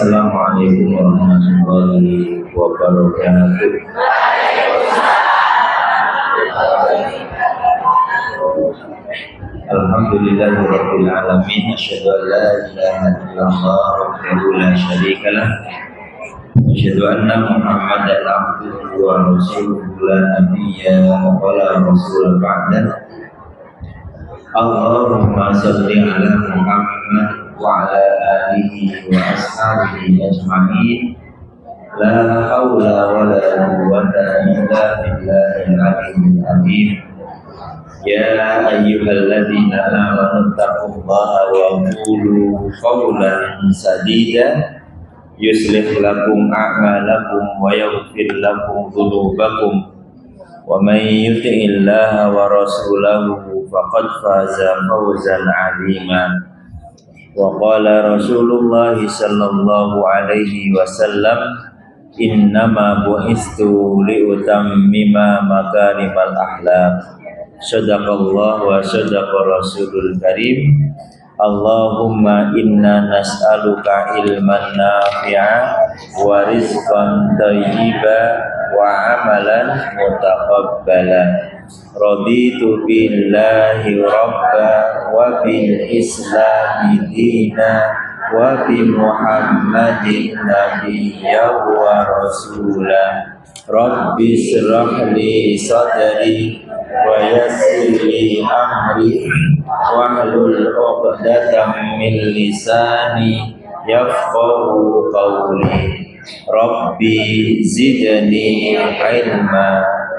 Assalamualaikum warahmatullahi wabarakatuh. Alhamdulillahirabbil alamin, asyhadu an la ilaha illallah wahdahu la syarikalah, asyhadu anna Muhammadan abduhu wa rasuluhu la nabiyya wa la rasula ba'dah. Allahumma shalli ala Muhammad wa ala alihi wa ashabihi ajma'in. La haula wa la quwwata illa billahil aliyyil azim. Ya ayyuhalladzina amanu taqullaha wa qulu qawlan sadida yuslih lakum a'malakum wa yaghfir lakum dhunubakum wa may yuti'illaha wa rasulahu faqad faza fawzan 'azima. Wa qala Rasulullah sallallahu alaihi wasallam, innama bu'istu liutammima makarimal akhlaq. Sadaqallah wa sadaqa rasulul karim. Allahumma inna nas'aluka ilman nafi'a wa rizqan thayyiba wa amalan mutaqabbala. Raditu billahi rabba wa bil islami dina wa bi Muhammadin nabiyya wa rasula. Rabbi shrah li sadri wa yassir li amri wahlul 'uqdatam min lisani yafqahu qawli. Rabbi zidni ilma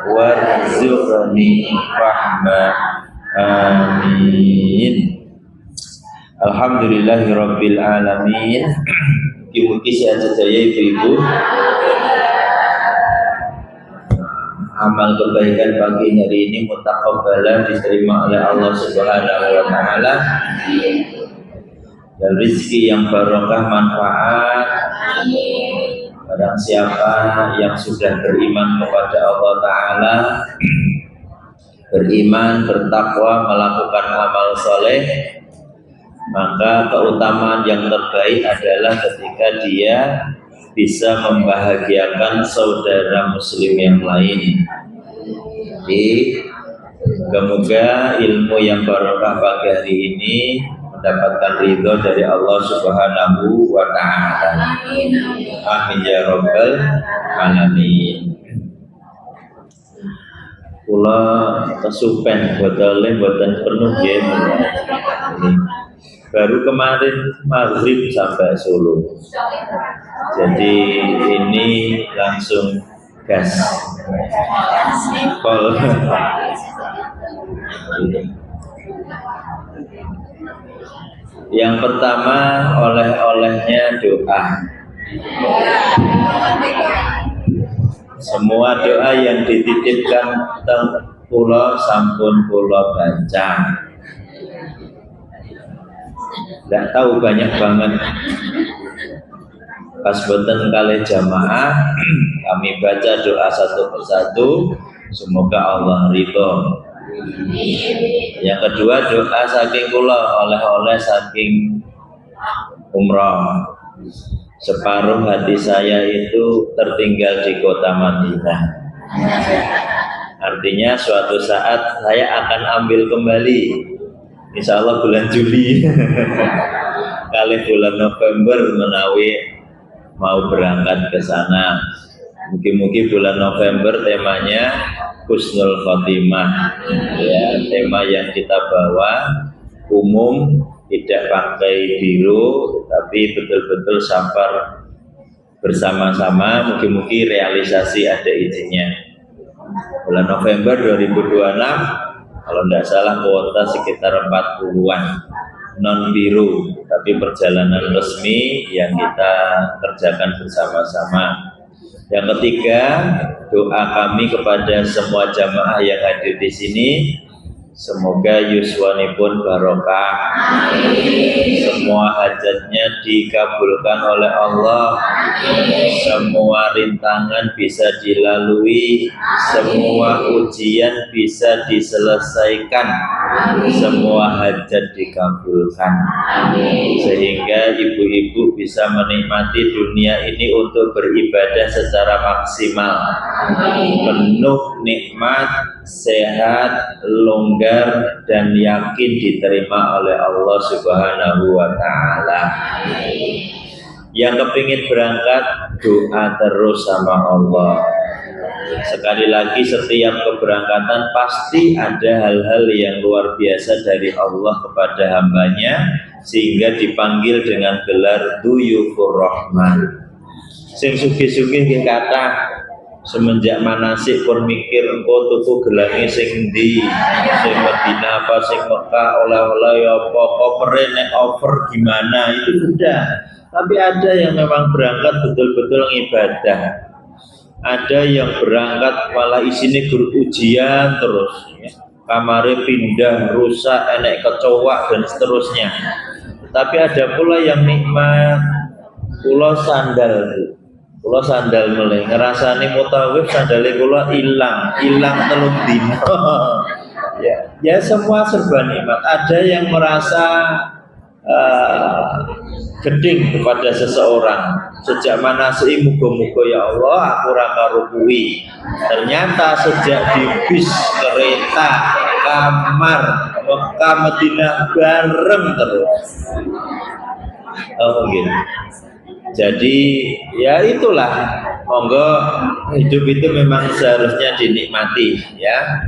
warzuqni fahma. Amin. Alhamdulillahirabbil alamin. Mugi-mugi sehat sedaya ibu-ibu. Amal kebaikan pagi hari ini mutaqabbalan, diterima oleh Allah Subhanahu wa taala. Dan rezeki yang barokah, manfaat. Barang siapa yang sudah beriman kepada Allah taala, beriman, bertakwa, melakukan amal soleh, maka keutamaan yang terbaik adalah ketika dia bisa membahagiakan saudara muslim yang lain. Jadi semoga ilmu yang barokah pagi hari ini mendapatkan ridho dari Allah Subhanahu wa taala. Amin ya rabbal alamin. Kula kesupen botolnya boten penuh ya. Baru kemarin maghrib sampai Solo. Jadi ini langsung gas. Kol. Yang pertama, oleh-olehnya doa. Semua doa yang dititipkan teng kula sampun kula baca. Tidak tahu banyak banget. Pas boten kali jamaah, kami baca doa satu persatu. Semoga Allah ridho. Yang kedua, doa saking kula, oleh-oleh saking umrah. Separuh hati saya itu tertinggal di kota Madinah. Artinya suatu saat saya akan ambil kembali, insya Allah bulan Juli. Kali bulan November menawi mau berangkat ke sana. Mungkin bulan November temanya Husnul Khotimah. Ya, tema yang kita bawa umum, tidak pakai biru, tapi betul-betul safar bersama-sama. Mungkin realisasi ada izinnya. Bulan November 2026, kalau tidak salah kuota sekitar 40-an non biru, tapi perjalanan resmi yang kita kerjakan bersama-sama. Yang ketiga, doa kami kepada semua jamaah yang hadir di sini, semoga yuswanipun barokah. Semua hajatnya dikabulkan oleh Allah. Semua rintangan bisa dilalui, semua ujian bisa diselesaikan semua hajat dikabulkan, sehingga ibu-ibu bisa menikmati dunia ini untuk beribadah secara maksimal, penuh nikmat, sehat, longgar, dan yakin diterima oleh Allah Subhanahu wa Ta'ala. Yang kepingin berangkat, doa terus sama Allah. Sekali lagi, setiap keberangkatan pasti ada hal-hal yang luar biasa dari Allah kepada hambanya, sehingga dipanggil dengan gelar Duyufur Rahman. Sing sugih-sugih ki kathah, semenjak manasik pun mikir engko tuku gelange sing ndi, sing Madinah apa sing Mekah, oleh-oleh apa kopere nek over gimana, itu sudah. Tapi ada yang memang berangkat betul-betul ngibadah. Ada yang berangkat malah isinya grup ujian terus, ya. Kamarnya pindah, rusak, enek kecoak dan seterusnya. Tapi ada pula yang nikmat, pulau sandal mulai ngerasani mutawif sandalnya pulau hilang telung dino. Ya semua serba nikmat. Ada yang merasa geding kepada seseorang, sejak mana sih muga-muga ya Allah aku raka rukui. Ternyata sejak di bis, kereta, kamar, Mekah, Madinah bareng terus. Oh gitu. Jadi ya itulah, monggo hidup itu memang seharusnya dinikmati, ya.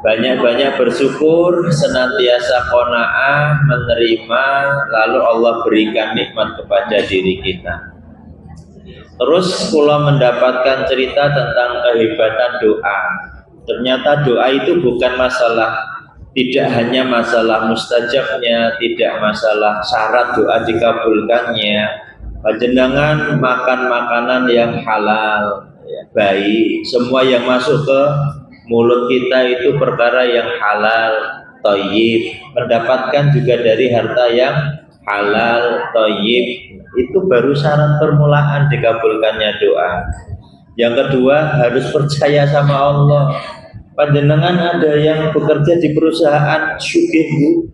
Banyak-banyak bersyukur, senantiasa qanaah, menerima, lalu Allah berikan nikmat kepada diri kita. Terus kula mendapatkan cerita tentang kehebatan doa. Ternyata doa itu bukan masalah, tidak hanya masalah mustajabnya, tidak masalah syarat doa dikabulkannya. Panjenengan makan makanan yang halal, ya, baik, semua yang masuk ke mulut kita itu perkara yang halal, thayyib, mendapatkan juga dari harta yang halal, thayyib, itu baru syarat permulaan dikabulkannya doa. Yang kedua, harus percaya sama Allah. Panjenengan ada yang bekerja di perusahaan sugih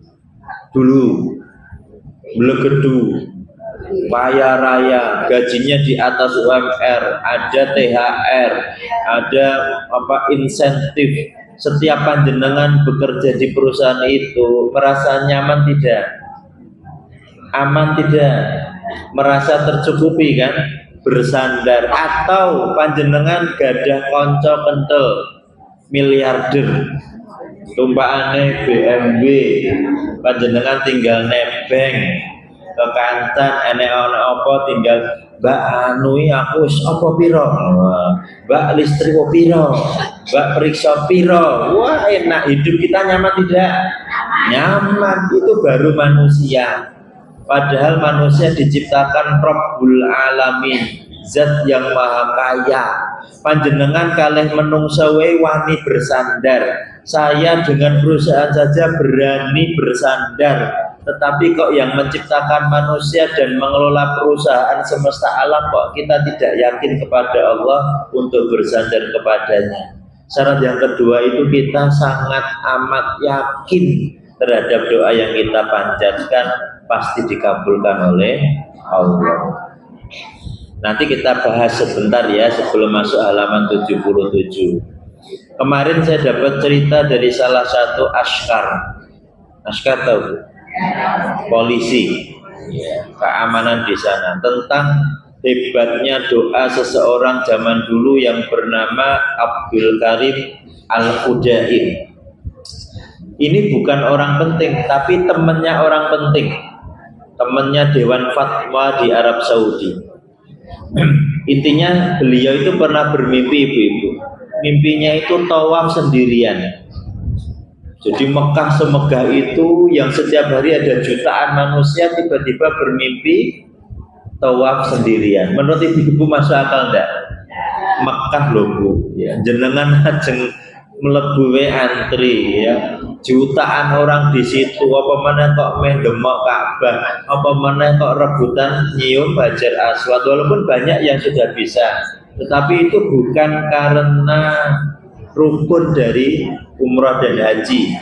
dulu, blegedu, kaya raya, gajinya di atas UMR, ada THR, ada insentif. Setiap panjenengan bekerja di perusahaan itu merasa nyaman tidak? Aman tidak? Merasa tercukupi kan? Bersandar. Atau panjenengan gadah konco kentel miliarder, tumpaane BMW, panjenengan tinggal nebeng ke kantan, enek apa tinggal Mbak anui aku apa piro, Mbak listrik piro, Mbak periksa piro. Wah enak, hidup kita nyaman tidak? Nyaman, itu baru manusia. Padahal manusia diciptakan Rabbul Alamin, zat yang maha kaya. Panjenengan kalih menungsa wae wani bersandar. Saya dengan perusahaan saja berani bersandar, tetapi kok yang menciptakan manusia dan mengelola perusahaan semesta alam kok kita tidak yakin kepada Allah untuk bersandar kepadanya. Syarat yang kedua itu kita sangat amat yakin terhadap doa yang kita panjatkan pasti dikabulkan oleh Allah. Nanti kita bahas sebentar ya sebelum masuk halaman 77. Kemarin saya dapat cerita dari salah satu askar tahu? Polisi, ya, keamanan di sana, tentang hebatnya doa seseorang zaman dulu yang bernama Abdul Karim Al-Khudain. Ini bukan orang penting, tapi temannya orang penting, temannya Dewan Fatwa di Arab Saudi. Intinya beliau itu pernah bermimpi, ibu-ibu. Mimpinya itu tawaf sendirian. Jadi Mekah semegah itu yang setiap hari ada jutaan manusia, tiba-tiba bermimpi tawaf sendirian. Menurut ibu-ibu masuk akal enggak? Mekah loh Bu, ya, jenengan ajeng mlebu antri, ya, jutaan orang di situ. Apa mana kok meh demok Ka'bah, apa mana kok rebutan nyium Hajar Aswad. Walaupun banyak yang sudah bisa, tetapi itu bukan karena rukun dari umrah dan haji.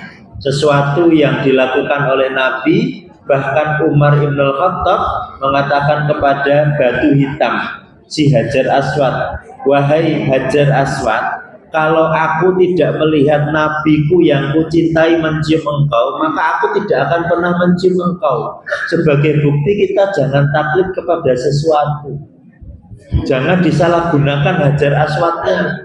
sesuatu yang dilakukan oleh Nabi. Bahkan Umar Ibn Khattab mengatakan kepada batu hitam, si Hajar Aswad, wahai Hajar Aswad, kalau aku tidak melihat nabiku yang kucintai mencium engkau, maka aku tidak akan pernah mencium engkau. Sebagai bukti kita jangan taklid kepada sesuatu, jangan disalahgunakan Hajar Aswadnya.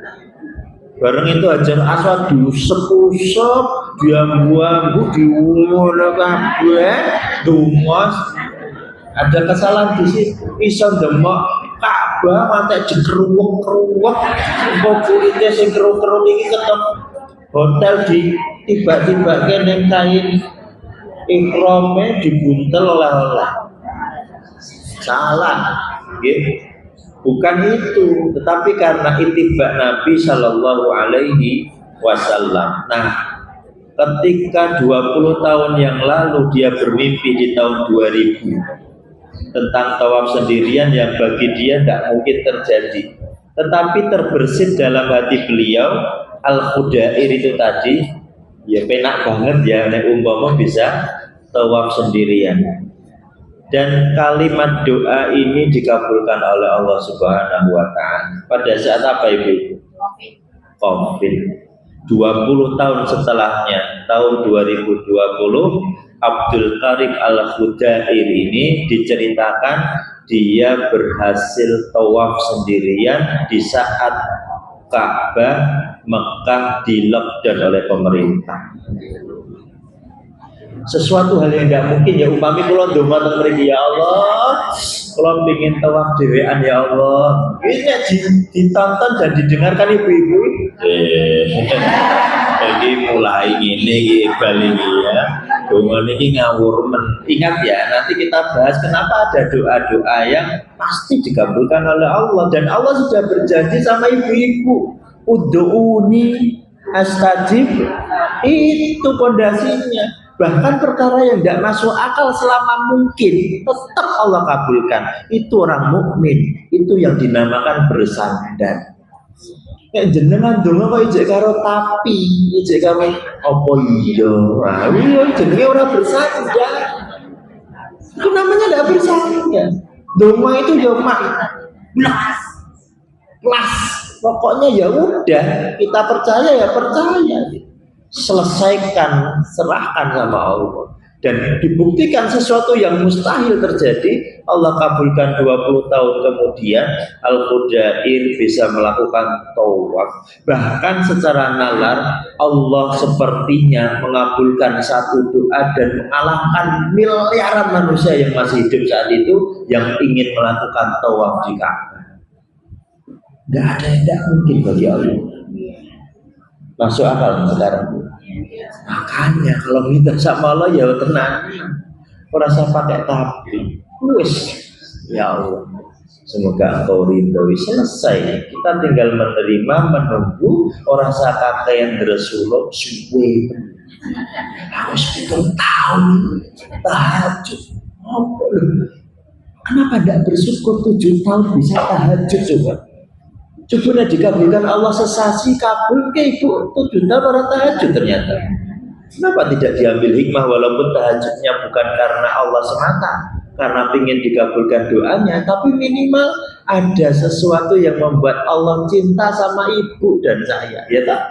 Bareng itu Hajar Aswad diusap-usap, diambu-ambu, diumur kabeh, dumos. Ada kesalahan di situ. Iso ndemok Ka'bah mate dikeruk-keruk, kok kulite sing keruk-keruk iki ketemu hotel di tiba-tiba kene kain ikrome dibuntel oleh-oleh. Salah, nggih. Bukan itu, tetapi karena itibak Nabi Shallallahu Alaihi Wasallam. Nah, ketika 20 tahun yang lalu dia bermimpi di tahun 2000 tentang tawaf sendirian yang bagi dia tidak mungkin terjadi, tetapi terbersit dalam hati beliau Al-Khudair itu tadi, ya penak banget ya, nek umpama bisa tawaf sendirian. Dan kalimat doa ini dikabulkan oleh Allah Subhanahu wa Ta'ala pada saat apa Ibu? Covid. 20 tahun setelahnya, tahun 2020, Abdul Karim Al-Khudair ini diceritakan dia berhasil tawaf sendirian di saat Ka'bah Mekah di lockdown oleh pemerintah. Sesuatu hal yang tidak mungkin ya. Upami kula ndonga teng mriki, ya Allah, kula pengin tawaf dhewean ya Allah. Ini ditonton dan didengarkan ibu-ibu. Jadi mulai ini balik ya. Donga niki ngawur men. Ingat ya, nanti kita bahas kenapa ada doa-doa yang pasti dikabulkan oleh Allah, dan Allah sudah berjanji sama ibu-ibu, ud'uni astajib. Itu pondasinya. Bahkan perkara yang tidak masuk akal selama mungkin tetap Allah kabulkan. Itu orang mukmin, itu yang dinamakan bersandar. Kayak jenengan donga kok ijek karo tapi, ijek karo apa iya. Nah, iya jenenge ora bersandar. Itu namanya tidak bersandar. Donga itu ya mak plus. Pokoknya ya udah, kita percaya ya percaya. Selesaikan, serahkan sama Allah, dan dibuktikan sesuatu yang mustahil terjadi Allah kabulkan. 20 tahun kemudian Al-Khudair bisa melakukan tawaf. Bahkan secara nalar Allah sepertinya mengabulkan satu doa dan mengalahkan miliaran manusia yang masih hidup saat itu yang ingin melakukan tawaf di Ka'bah. Tidak ada yang tidak mungkin bagi Allah. Masuk akal sekarang. Makanya kalau minta sama Allah ya tenang, merasa pakai tapi, wis ya Allah, semoga Engkau ridhoi, selesai. Kita tinggal menerima, menunggu. Orang sakake yang Rasulullah suwe. Harus 7 tahun tahajud. Apa loh? Kenapa tidak bersyukur 7 tahun bisa tahajud coba? Coba dikabulkan Allah sesasi, kabul ke ibu 7 tahun orang tahajud ternyata. Kenapa tidak diambil hikmah walaupun tahajudnya bukan karena Allah semata, karena ingin dikabulkan doanya, tapi minimal ada sesuatu yang membuat Allah cinta sama ibu dan saya, ya tak?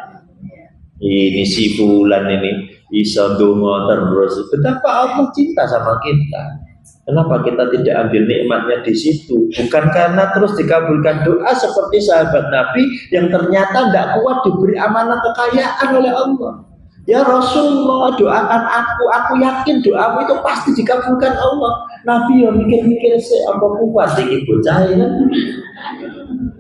Ini si fulan ini bisa donga terus. Betapa Allah cinta sama kita. Kenapa kita tidak ambil nikmatnya di situ? Bukan karena terus dikabulkan doa seperti sahabat Nabi yang ternyata tidak kuat diberi amanah kekayaan oleh Allah. Ya Rasulullah, doakan aku yakin doamu itu pasti dikabulkan Allah. Nabi yang mikir-mikir apa kuat iki bocah ya.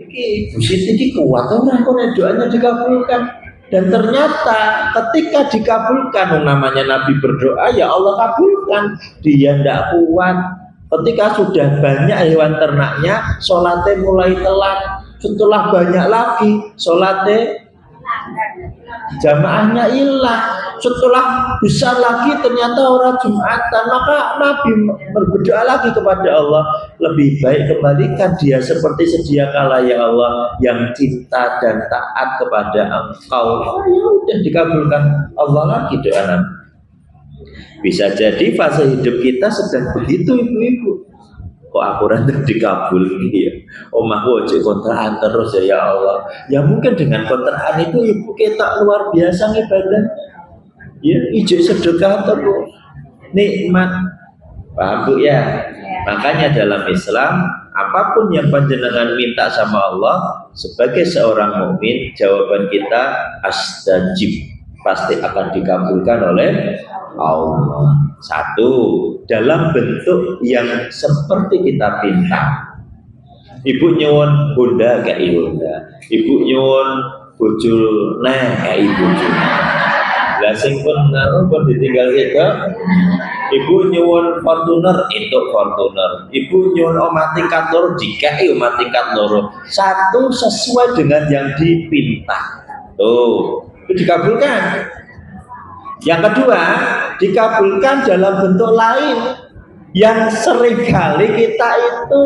Iki Bu Siti iki kuat ora kok doanya dikabulkan. Dan ternyata ketika dikabulkan, namanya Nabi berdoa ya Allah kabulkan. Dia tidak kuat. Ketika sudah banyak hewan ternaknya, sholatnya mulai telat. Setelah banyak lagi, sholatnya jamaahnya hilang. Setelah bisa lagi ternyata orang Jumatan, maka Nabi berdoa lagi kepada Allah, lebih baik kembalikan dia seperti sedia kala ya Allah, yang cinta dan taat kepada Engkau. Ya udah, dikabulkan Allah lagi doa Nabi. Bisa jadi fase hidup kita sedang begitu, ibu-ibu. Kok aku rada dikabul ya? Omahku ojo kontrakan terus ya Allah. Ya mungkin dengan kontrakan itu ibu kita luar biasa ibadah. Ya, ijo sedekah terus nikmat, paham Bu ya? Makanya dalam Islam apapun yang panjenengan minta sama Allah sebagai seorang mukmin, jawaban kita astajib, pasti akan dikabulkan oleh Allah. Satu, dalam bentuk yang seperti kita pinta. Ibu nyuwun Honda kayak Honda, ibu nyuwun bojo nah kayak bojo. Lah sing pun ditinggal kita, ibu nyuwun Fortuner itu Fortuner, ibu nyuwun omah tingkat loro jika omah tingkat loro, satu sesuai dengan yang dipinta. Tuh, itu dikabulkan. Yang kedua, dikabulkan dalam bentuk lain yang seringkali kita itu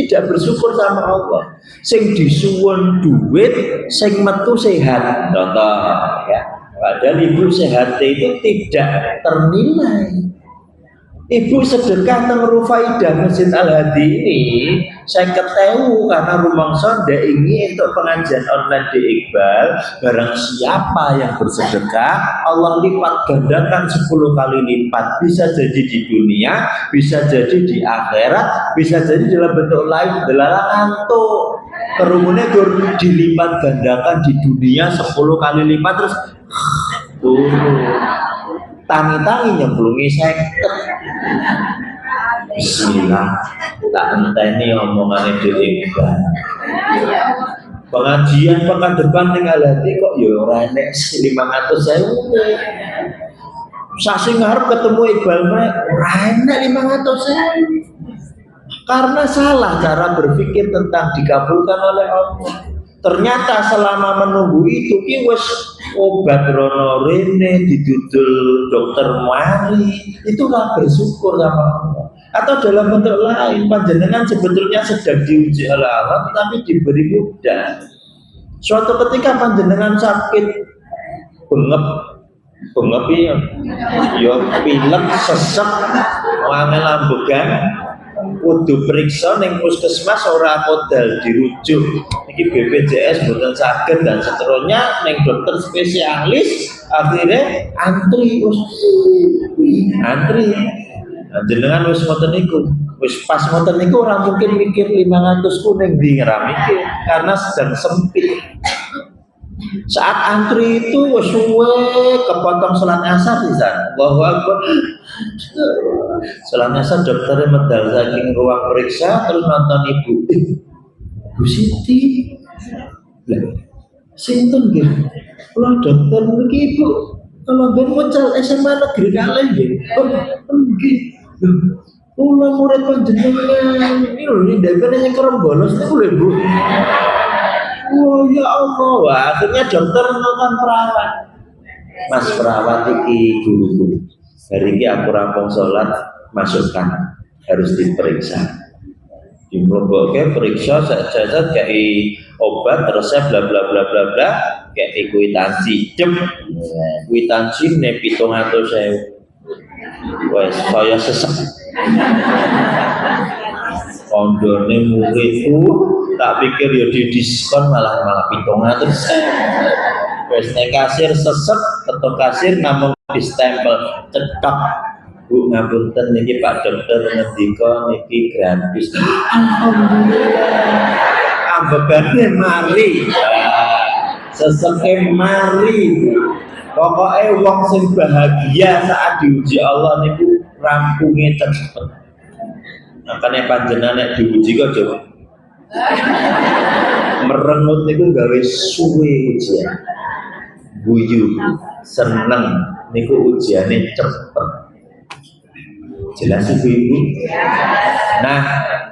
tidak bersyukur sama Allah. Sing disuwun duit, sing metu sehat. Contoh ya. Padahal ibu sehat itu tidak ternilai. Ibu sedekah teng Rufaidah Masjid Al-Hadi ini saya ketemu karena rumangsa ndak ingin untuk pengajian online di Iqbal. Barang siapa yang bersedekah, Allah lipat gandakan 10 kali lipat. Bisa jadi di dunia, bisa jadi di akhirat, bisa jadi dalam bentuk lain. Delalah ngantuk. Kerumunnya dilipat gandakan di dunia 10 kali lipat terus tangi-tangi nyemplungi seket. Bismillah, tak enteni omongannya di Iqbal. Pengajian pekan depan tinggal hati kok ya ora enek 500.000. Sasi ngarep ketemu Iqbal ora enek 500.000. Karena salah cara berpikir tentang dikabulkan oleh Allah. Ternyata selama menunggu itu wis obat rono rene didudul dokter mari, itulah bersyukur sama Allah. Atau dalam bentuk lain, panjenengan sebetulnya sedang diuji oleh Allah tetapi diberi mudah. Suatu ketika panjenengan sakit bengep ya pilek sesek wangel ambegan, kudu periksa ning puskesmas ora modal dirujuk iki BPJS mboten saged dan seterusnya ning dokter spesialis, akhirnya antri jenengan wis ngoten niku wis pas ngoten niku ora mungkin mikir 500 kuning ndi ora mikir karena sedang sempit. Saat antri itu wis suwe kepotong salat asar di sana. Allahu Akbar. Salat asar dokternya medal saking ruang periksa terus nonton ibu. Bu Siti. Lah, sinten nggih? Kula dokter niki Ibu. Kalau ben mucal SMA negeri kalih nggih. Oh, nggih. Kula murid panjenengan. Ini lho ndekne sing kerem bolos niku lho Bu. Oh ya Allah, wah, akhirnya dokter nonton perawat. Mas perawat iki guru. Hari ini aku rampung sholat, masukkan harus diperiksa. Dimroboke periksa saja kayak obat resep bla bla bla bla bla kayak kwitansi. Kwitansi ne 700.000. Wes saya sesek. Kondone muridku tak pikir ya di diskon malah 700. Wes nek kasir sesek ketok kasir namung distempel cetok. Bu ngapunten niki Pak Dokter ngendika niki gratis. Alhamdulillah. Ambegane mari. Seseke mari. Pokoknya wong sing bahagia saat diuji Allah niku rampunge cepet. Makanya panjenengan nek diuji kok coba merengut niku gawe suwe ujian. Guyu seneng niku ujiane cepet. Jelas ibu-ibu. Nah,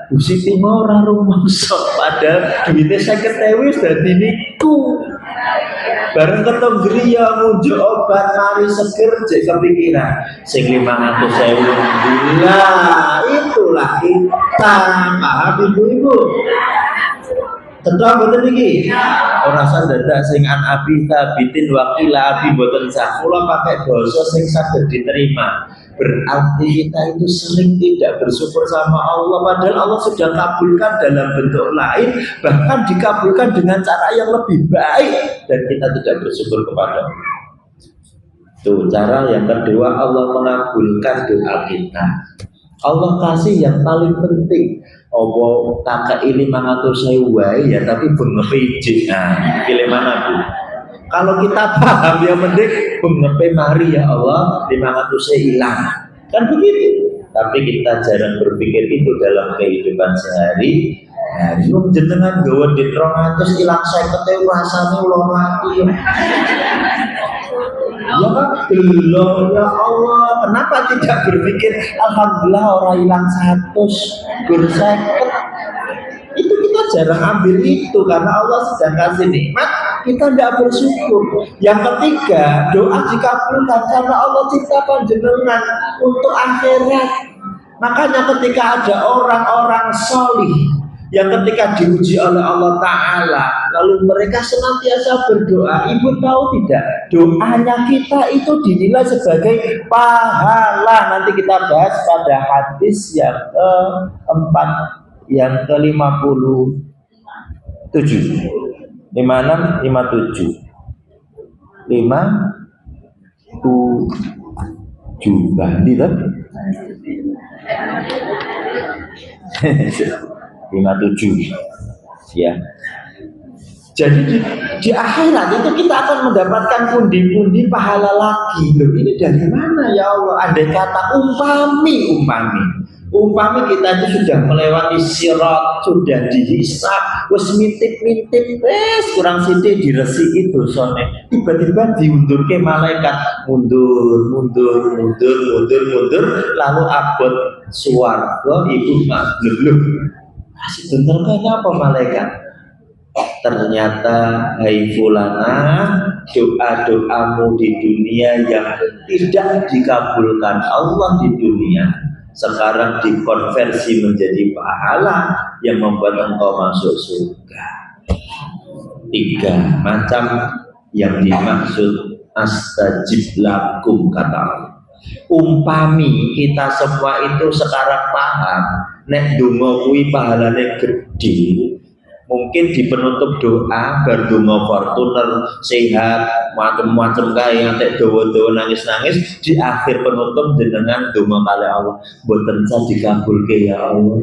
Bu Siti ora rumangsa padahal duwite 50.000 dadi niku. Bareng ketemu griya mujuk obat mari seger jek kepikiran sing 500.000 lah itulah kita paham ibu-ibu. Tentu mboten iki. Ora dadak sing an abi tabitin wakila abi mboten sah. Kula pakai basa sing saged diterima. Berarti kita itu sering tidak bersyukur sama Allah, padahal Allah sudah kabulkan dalam bentuk lain, bahkan dikabulkan dengan cara yang lebih baik, dan kita tidak bersyukur kepada Allah. Tuh cara yang kedua, Allah mengabulkan doa kita. Allah kasih yang paling penting. Oh, kakak ini 500.000 ya, tapi bengepe. Nah, pilih mana Bu? Kalau kita paham yang penting bengepe mari ya Allah 500.000 hilang. Kan begitu. Tapi kita jarang berpikir itu dalam kehidupan sehari. Nah, jenengan gawe di 200 hilang 50.000 rasane ulah mati. Ya kan belum ya Allah, kenapa tidak berpikir alhamdulillah orang hilang 100 berseket. Itu kita jarang ambil itu karena Allah sedang kasih nikmat, kita tidak bersyukur. Yang ketiga, doa dikabulkan karena Allah ciptakan jenengan untuk akhirat. Makanya ketika ada orang-orang solih yang ketika diuji oleh Allah Ta'ala lalu mereka senantiasa berdoa, ibu tahu tidak, doanya kita itu dinilai sebagai pahala. Nanti kita bahas pada hadis yang keempat, yang ke-57 56 57 57 bandi kan 57 ya. Jadi di akhirat itu kita akan mendapatkan pundi-pundi pahala lagi. Loh, ini dari mana ya Allah? Andai kata umpami kita itu sudah melewati sirat, sudah dihisab, wis mintip-mintip, kurang sithik diresi itu sone. Tiba-tiba diundurke malaikat, mundur, lalu abot swarga ibu maglub. Masih bentar apa malaikat? Ternyata hai fulana, doa-doamu di dunia yang tidak dikabulkan Allah di dunia sekarang dikonversi menjadi pahala yang membuat engkau masuk surga. 3 macam yang dimaksud astajib lakum kata Allah. Umpami kita semua itu sekarang paham nek donga kuwi pahalane gede, mungkin di penutup doa bar donga Fortuner sehat macam-macam kae ngantek dawa-dawa nangis-nangis, di akhir penutup jenengan donga kali Allah mboten sa dikabulke ya Allah.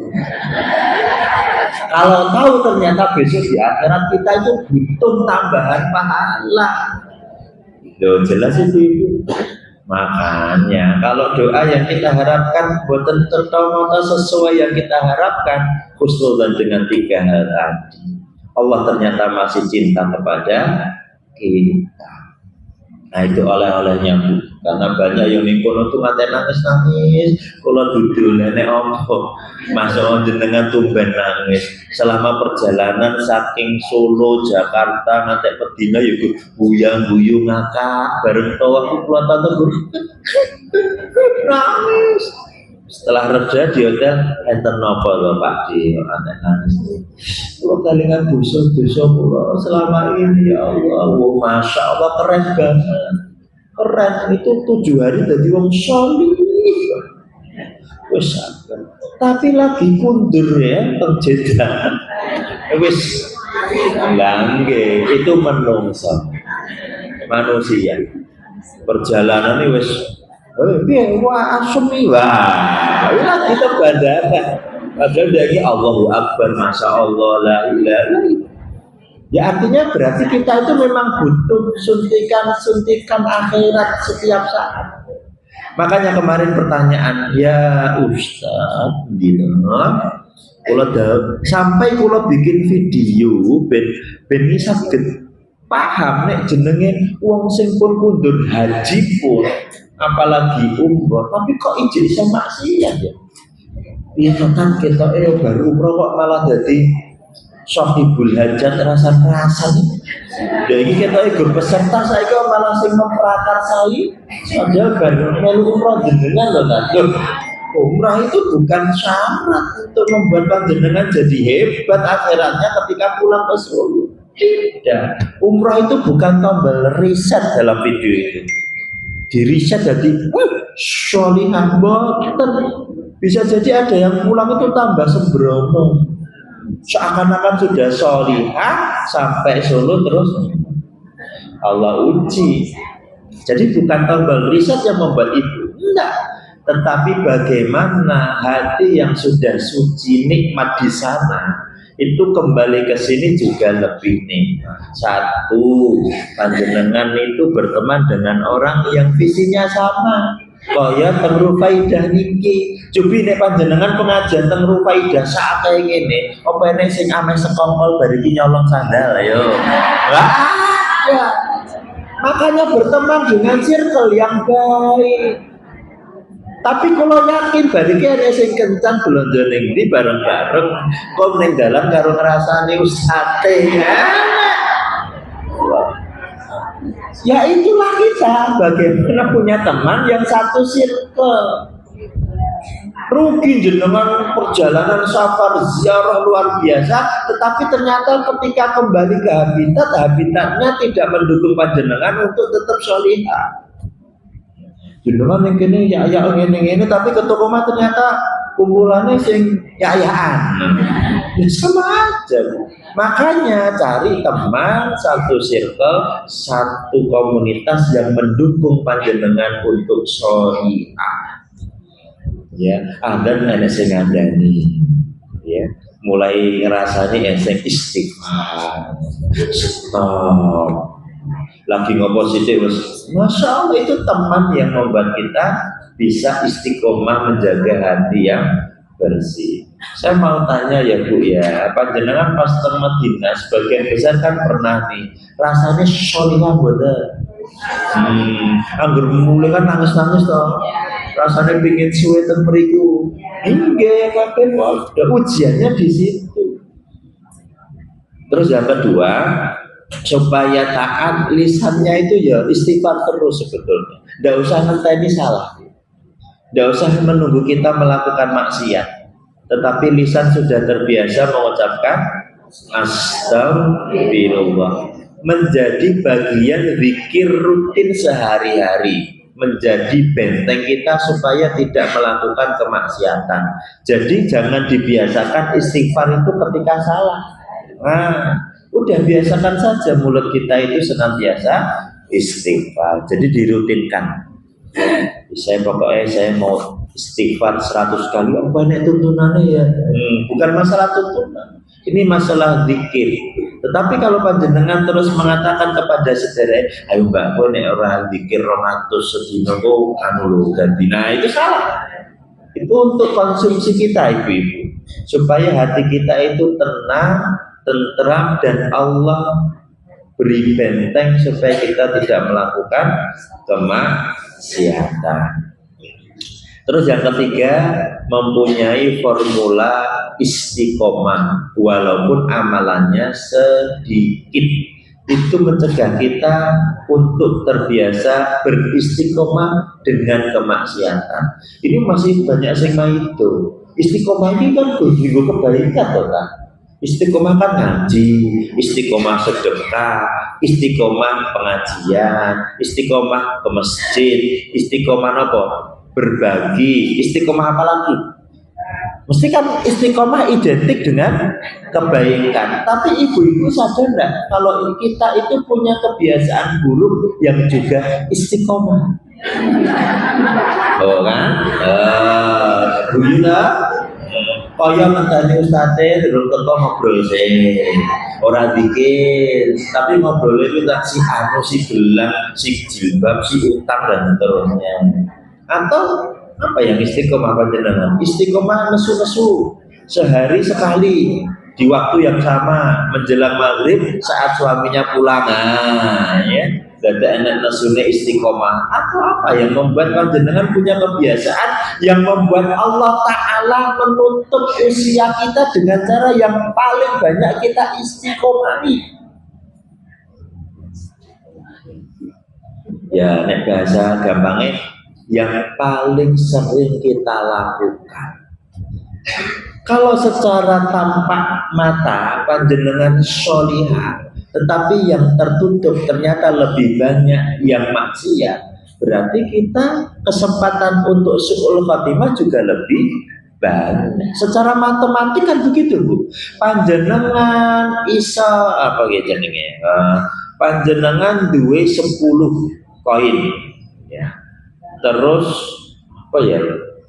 Kalau tahu ternyata besok di akhirat kita itu butuh tambahan pahala. Loh jelas itu. Makanya kalau doa yang kita harapkan boten tertomota sesuai yang kita harapkan, khusnudzan dengan 3 hal tadi, Allah ternyata masih cinta kepada kita. Nah itu oleh-olehnya Bu, karena banyak yang nikono tuh ngantek nangis-nangis, kalau duduk nenek ompo, masuk jenengan tumben nangis selama perjalanan saking Solo Jakarta ngantek Pedina yuk buyang-buyung ngakak bareng tawa pukulan tante nangis. Setelah reda di hotel enten nopo lho Pak di ngantek nangis. Kalau kalingan dosa-dosa kula selama ini ya Allah, masya Allah keren banget, keren itu 7 hari dari wong sholih, wis tapi lagi kundur ya terjeda, wis langge itu manusia perjalanan ini wis, wah asemi wah, lagi terbadakan. Padahal dari Allahu Akbar, Masya Allah, la ilaha. Ya artinya berarti kita itu memang butuh suntikan akhirat setiap saat. Makanya kemarin pertanyaan, ya Ustaz, sampai kalau bikin video, ben saged paham nek jenenge wong sing pun kundur haji pun, apalagi umroh, tapi kok ijek iso maksiat ya? Iya kan kita baru umroh kok malah jadi Sohibul hajat rasa-rasa nih. Jadi kita ikut peserta saya kok malah sing memprakarsai padahal baru melu umrah jenengan loh kan. Umrah itu bukan syarat untuk membuat panjenengan jadi hebat akhiratnya ketika pulang ke Solo. Tidak. Umrah itu bukan tombol riset dalam video itu. Di riset jadi sholihah boten. Bisa jadi ada yang pulang itu tambah sembrono. Seakan-akan sudah sholihah sampai Solo terus Allah uji. Jadi bukan tombol riset yang membuat itu. Enggak. Tetapi bagaimana hati yang sudah suci nikmat di sana itu kembali ke sini juga lebih nikmat. Satu, panjenengan itu berteman dengan orang yang visinya sama. Kaya teng Rufaidah niki. Cobi nek panjenengan pengajian teng Rufaidah saat kayak gini, apa nek sing ameh sekongkol bariki nyolong sandal ayo. Wah, ya. Makanya berteman dengan circle yang baik. Tapi kalau yakin bariki ada sing kencang belanja ning ndi bareng-bareng kok ning dalan karo ngrasani usate. Ya itulah kita bagaimana punya teman yang satu circle. Rugi jenengan perjalanan safar ziarah luar biasa, tetapi ternyata ketika kembali ke habitatnya tidak mendukung panjenengan untuk tetap sholihah. Jenengan yang kini ya ini tapi ke toko mah ternyata kumpulannya sing ya-yaan. Ya sama aja. Makanya cari teman satu circle, satu komunitas yang mendukung panjenengan untuk sholihah. Ya, ada sing ngandani. Ya, mulai ngerasani esek istighfar. Stop. Lagi ngopo sithik wis. Masya Allah itu teman yang membuat kita bisa istiqomah menjaga hati yang bersih. Saya mau tanya ya Bu ya, panjenengan pas teng Madinah sebagian besar kan pernah nih rasanya sholihah boten. Anggur mulai kan nangis-nangis toh. Rasanya pingin suwe teng mriku. Inggih kabeh ada ujiannya di situ. Terus yang kedua, supaya taat lisannya itu ya istighfar terus sebetulnya. Tidak usah ngenteni salah. Tidak usah menunggu kita melakukan maksiat. Tetapi lisan sudah terbiasa mengucapkan astagfirullah. Menjadi bagian zikir rutin sehari-hari. Menjadi benteng kita supaya tidak melakukan kemaksiatan. Jadi jangan dibiasakan istighfar itu ketika salah. Nah, udah biasakan saja mulut kita itu senantiasa istighfar. Jadi dirutinkan. Saya mau istighfar 100 kali. Oh, banyak tuntunannya ya. Bukan masalah tuntunan. Ini masalah zikir. Tetapi kalau panjenengan terus mengatakan kepada saudara, ayo mbak, nek ora zikir 200 sedina kok anu lho ganti. Nah, itu salah. Itu untuk konsumsi kita ibu-ibu. Supaya hati kita itu tenang, tenteram, dan Allah beri benteng supaya kita tidak melakukan kemaksiatan. Terus yang ketiga, mempunyai formula istiqomah walaupun amalannya sedikit. Itu mencegah kita untuk terbiasa beristiqomah dengan kemaksiatan. Ini masih banyak yang itu. Istiqomah ini kan juga kebaikan toh kan. Istiqomah kan ngaji, istiqomah sedekah, istiqomah pengajian, istiqomah ke masjid, istiqomah apa? Berbagi, istiqomah apa lagi? Mesti kan istiqomah identik dengan kebaikan. Tapi ibu-ibu sadar enggak kalau kita itu punya kebiasaan buruk yang juga istiqomah? Oh kan? Buyuna kaya mentani ustate terus teko ngobrol sih. Ora dikit, tapi ngobrol itu tak si anu, si gelang, si jilbab, si utang dan seterusnya. Atau apa yang istiqomah panjenengan? Istiqomah nesu-nesu sehari sekali di waktu yang sama menjelang maghrib saat suaminya pulang, ya. Dada enak nasune istiqomah. Apa yang membuat panjenengan punya kebiasaan yang membuat Allah Ta'ala menutup usia kita dengan cara yang paling banyak kita istiqomahi? Ya, nek bahasa gampangnya yang paling sering kita lakukan. Kalau secara tampak mata panjenengan sholihah, tetapi yang tertutup ternyata lebih banyak yang maksiat, berarti kita kesempatan untuk su'ul khatimah juga lebih banyak. Secara matematik kan begitu, Bu. Panjenengan isa apa ya jenenge? Panjenengan duwe 10 koin ya. Terus apa ya?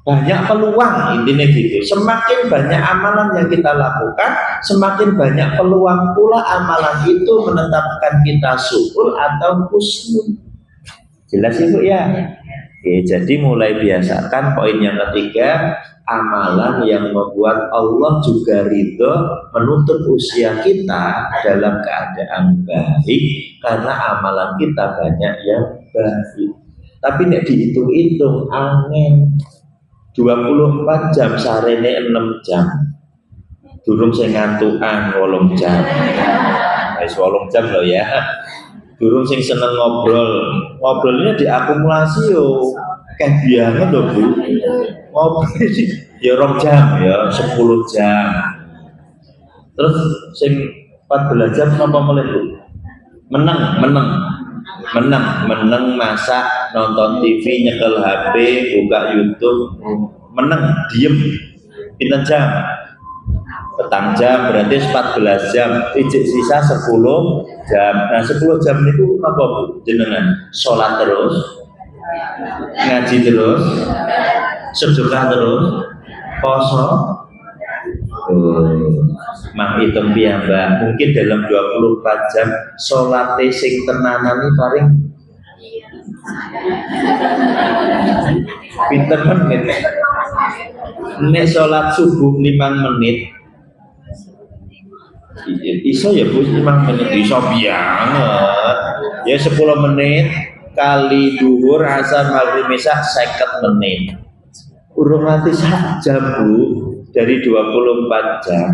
Banyak peluang, intinya gitu. Semakin banyak amalan yang kita lakukan, semakin banyak peluang pula amalan itu menetapkan kita syukur atau husnul. Jelas Ibu ya? Oke, jadi mulai biasakan poin yang ketiga, amalan yang membuat Allah juga ridho menutup usia kita dalam keadaan baik, karena amalan kita banyak yang baik. Tapi nek dihitung-hitung angin 24 jam sarene 6 jam. Durung sing ngantukan 8 jam. Wis 8 jam loh ya. Durung sing seneng ngobrol. Ngobrolnya diakumulasi yo kayak banget loh Bu. Ngobrol ya 2 jam ya 10 jam. Terus sing 14 jam apa mulai Bu? Meneng masak, nonton TV, nyekel HP, buka YouTube, meneng, diem, pinten jam, petang jam, berarti 14 jam, ijik sisa 10 jam. Nah 10 jam itu apa Bu? Jenengan sholat terus, ngaji terus, sedekah terus, poso. Mak hitung piyambak mungkin dalam 24 jam sholat sing tenanan ini paling pinter menit. Nek sholat subuh 5 menit iso ya Bu, 5 menit iso banget ya. 10 menit kali duhur asar maghrib isya 50 menit urung nanti sak jam Bu dari 24 jam.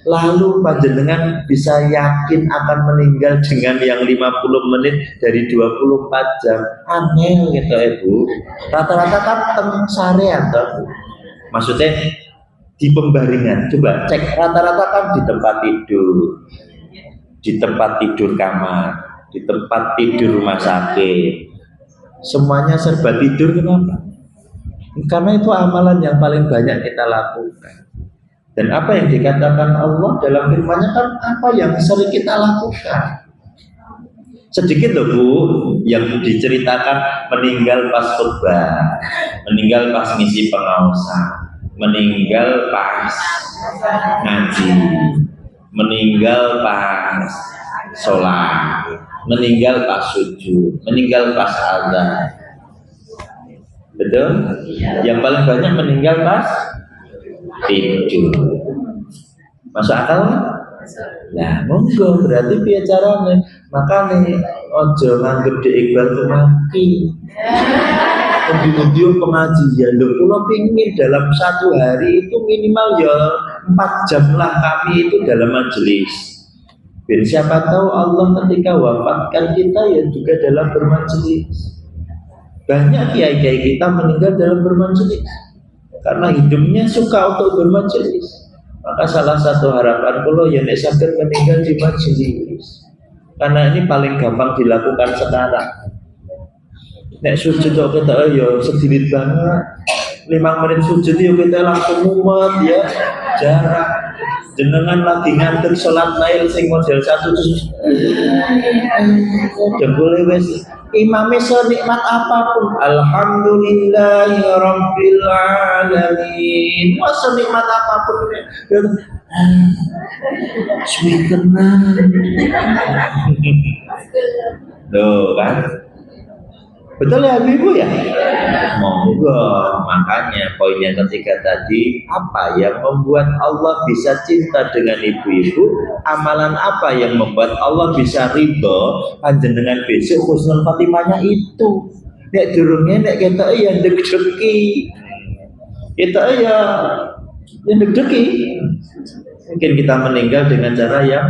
Lalu panjenengan bisa yakin akan meninggal dengan yang 50 menit dari 24 jam. Angel gitu Ibu. Rata-rata kan teng sarean toh. Maksudnya di pembaringan. Coba cek rata-rata kan di tempat tidur. Di tempat tidur kamar, di tempat tidur rumah sakit. Semuanya serba tidur, kenapa? Karena itu amalan yang paling banyak kita lakukan. Dan apa yang dikatakan Allah dalam firman-Nya kan apa yang sering kita lakukan. Sedikit loh Bu yang diceritakan meninggal pas khutbah, meninggal pas ngisi pengausan, meninggal pas ngaji, meninggal pas sholat, meninggal pas sujud, meninggal pas azan. Betul? Yang paling banyak meninggal pas tidur. Masuk akal kan? Nah, monggo berarti piye carane? Makane ojo nganggep Dek Iqbal ku mati. Undi-undi pengajian lho, kula pingin dalam 1 hari itu minimal ya 4 jam lah kami itu dalam majelis. Dan siapa tahu Allah ketika wafatkan kita ya juga dalam bermajelis. Banyak kiai-kiai kita meninggal dalam bermajelis karena hidupnya suka untuk bermajelis. Maka salah satu harapan kula ya nek saged meninggal di majelis. Karena ini paling gampang dilakukan sekarang. Nek sujud kok kita ya sedikit banget. 5 menit sujud ya kita langsung mumet ya. Jarak jenengan lagi nganter sholat lail sing model 1 terus jebule wis imame senikmat apapun alhamdulillahirabbil alamin senikmat apapun suwi tenang loh kan Betul ya ibu ya? Monggo. Makanya poin yang ketiga tadi, apa yang membuat Allah bisa cinta dengan ibu-ibu? Amalan apa yang membuat Allah bisa ridho panjenengan besok husnul khotimahnya itu? Nek durungnya nek kita yang deg-degi, kita ya yang deg-degi. Mungkin kita meninggal dengan cara yang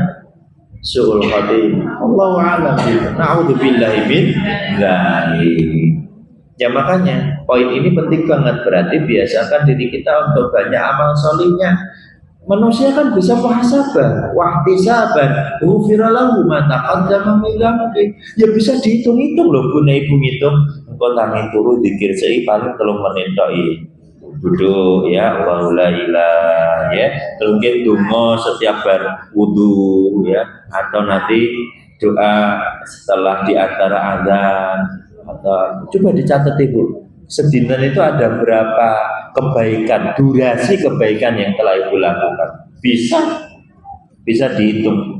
su'ul khotimah. Allahu a'lam. Na'udzubillahi min dzalik. Ya makanya poin ini penting banget, berarti biasakan diri kita untuk banyak amal solihnya. Manusia kan bisa muhasabah, wahtisaban, ghufira lahu ma taqaddama min dzambi. Ya bisa dihitung-hitung loh, guna ibu ngitung engko tangi turu zikir sei paling 3 menit tok duduk ya Allahu la ilaha ya, mungkin donga setiap bar wudu ya, atau nanti doa setelah di antara azan, atau coba dicatat ibu sedinten itu ada berapa kebaikan, durasi kebaikan yang telah ibu lakukan, bisa dihitung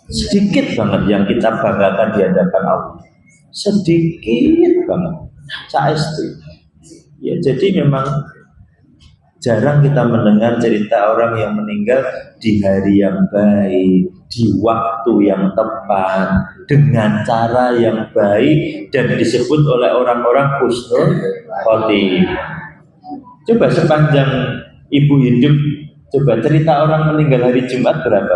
sedikit banget yang kita banggakan di hadapan Allah, sedikit banget saesti. Ya, jadi memang jarang kita mendengar cerita orang yang meninggal di hari yang baik, di waktu yang tepat, dengan cara yang baik, dan disebut oleh orang-orang husnul khotimah. Coba sepanjang ibu hidup, coba cerita orang meninggal hari Jumat berapa?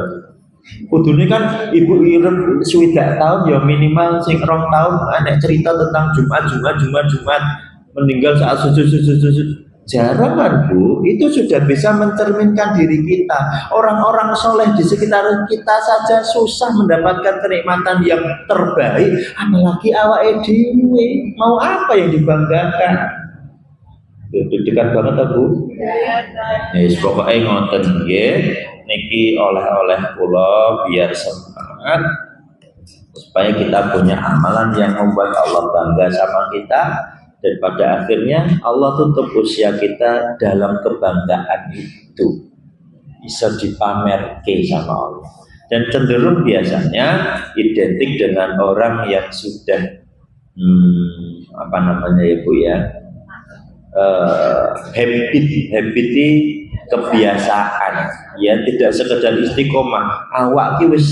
Kudune kan ibu ireng swidak tahun ya minimal sing 2 tahun anak cerita tentang Jumat meninggal saat sujud. Jarang kan Bu, itu sudah bisa mencerminkan diri kita. Orang-orang soleh di sekitar kita saja susah mendapatkan kenikmatan yang terbaik, apalagi awake dhewe. Mau apa yang dibanggakan? Dekat banget Bu. Yes, pokoknya ngoten nggih. Niki oleh-oleh kula biar semangat supaya kita punya amalan yang membuat Allah bangga sama kita. Dan pada akhirnya Allah tutup usia kita dalam kebanggaan itu, bisa dipamerke sama Allah. Dan cenderung biasanya identik dengan orang yang sudah habit kebiasaan, ya tidak sekedar istiqomah, awak ki wis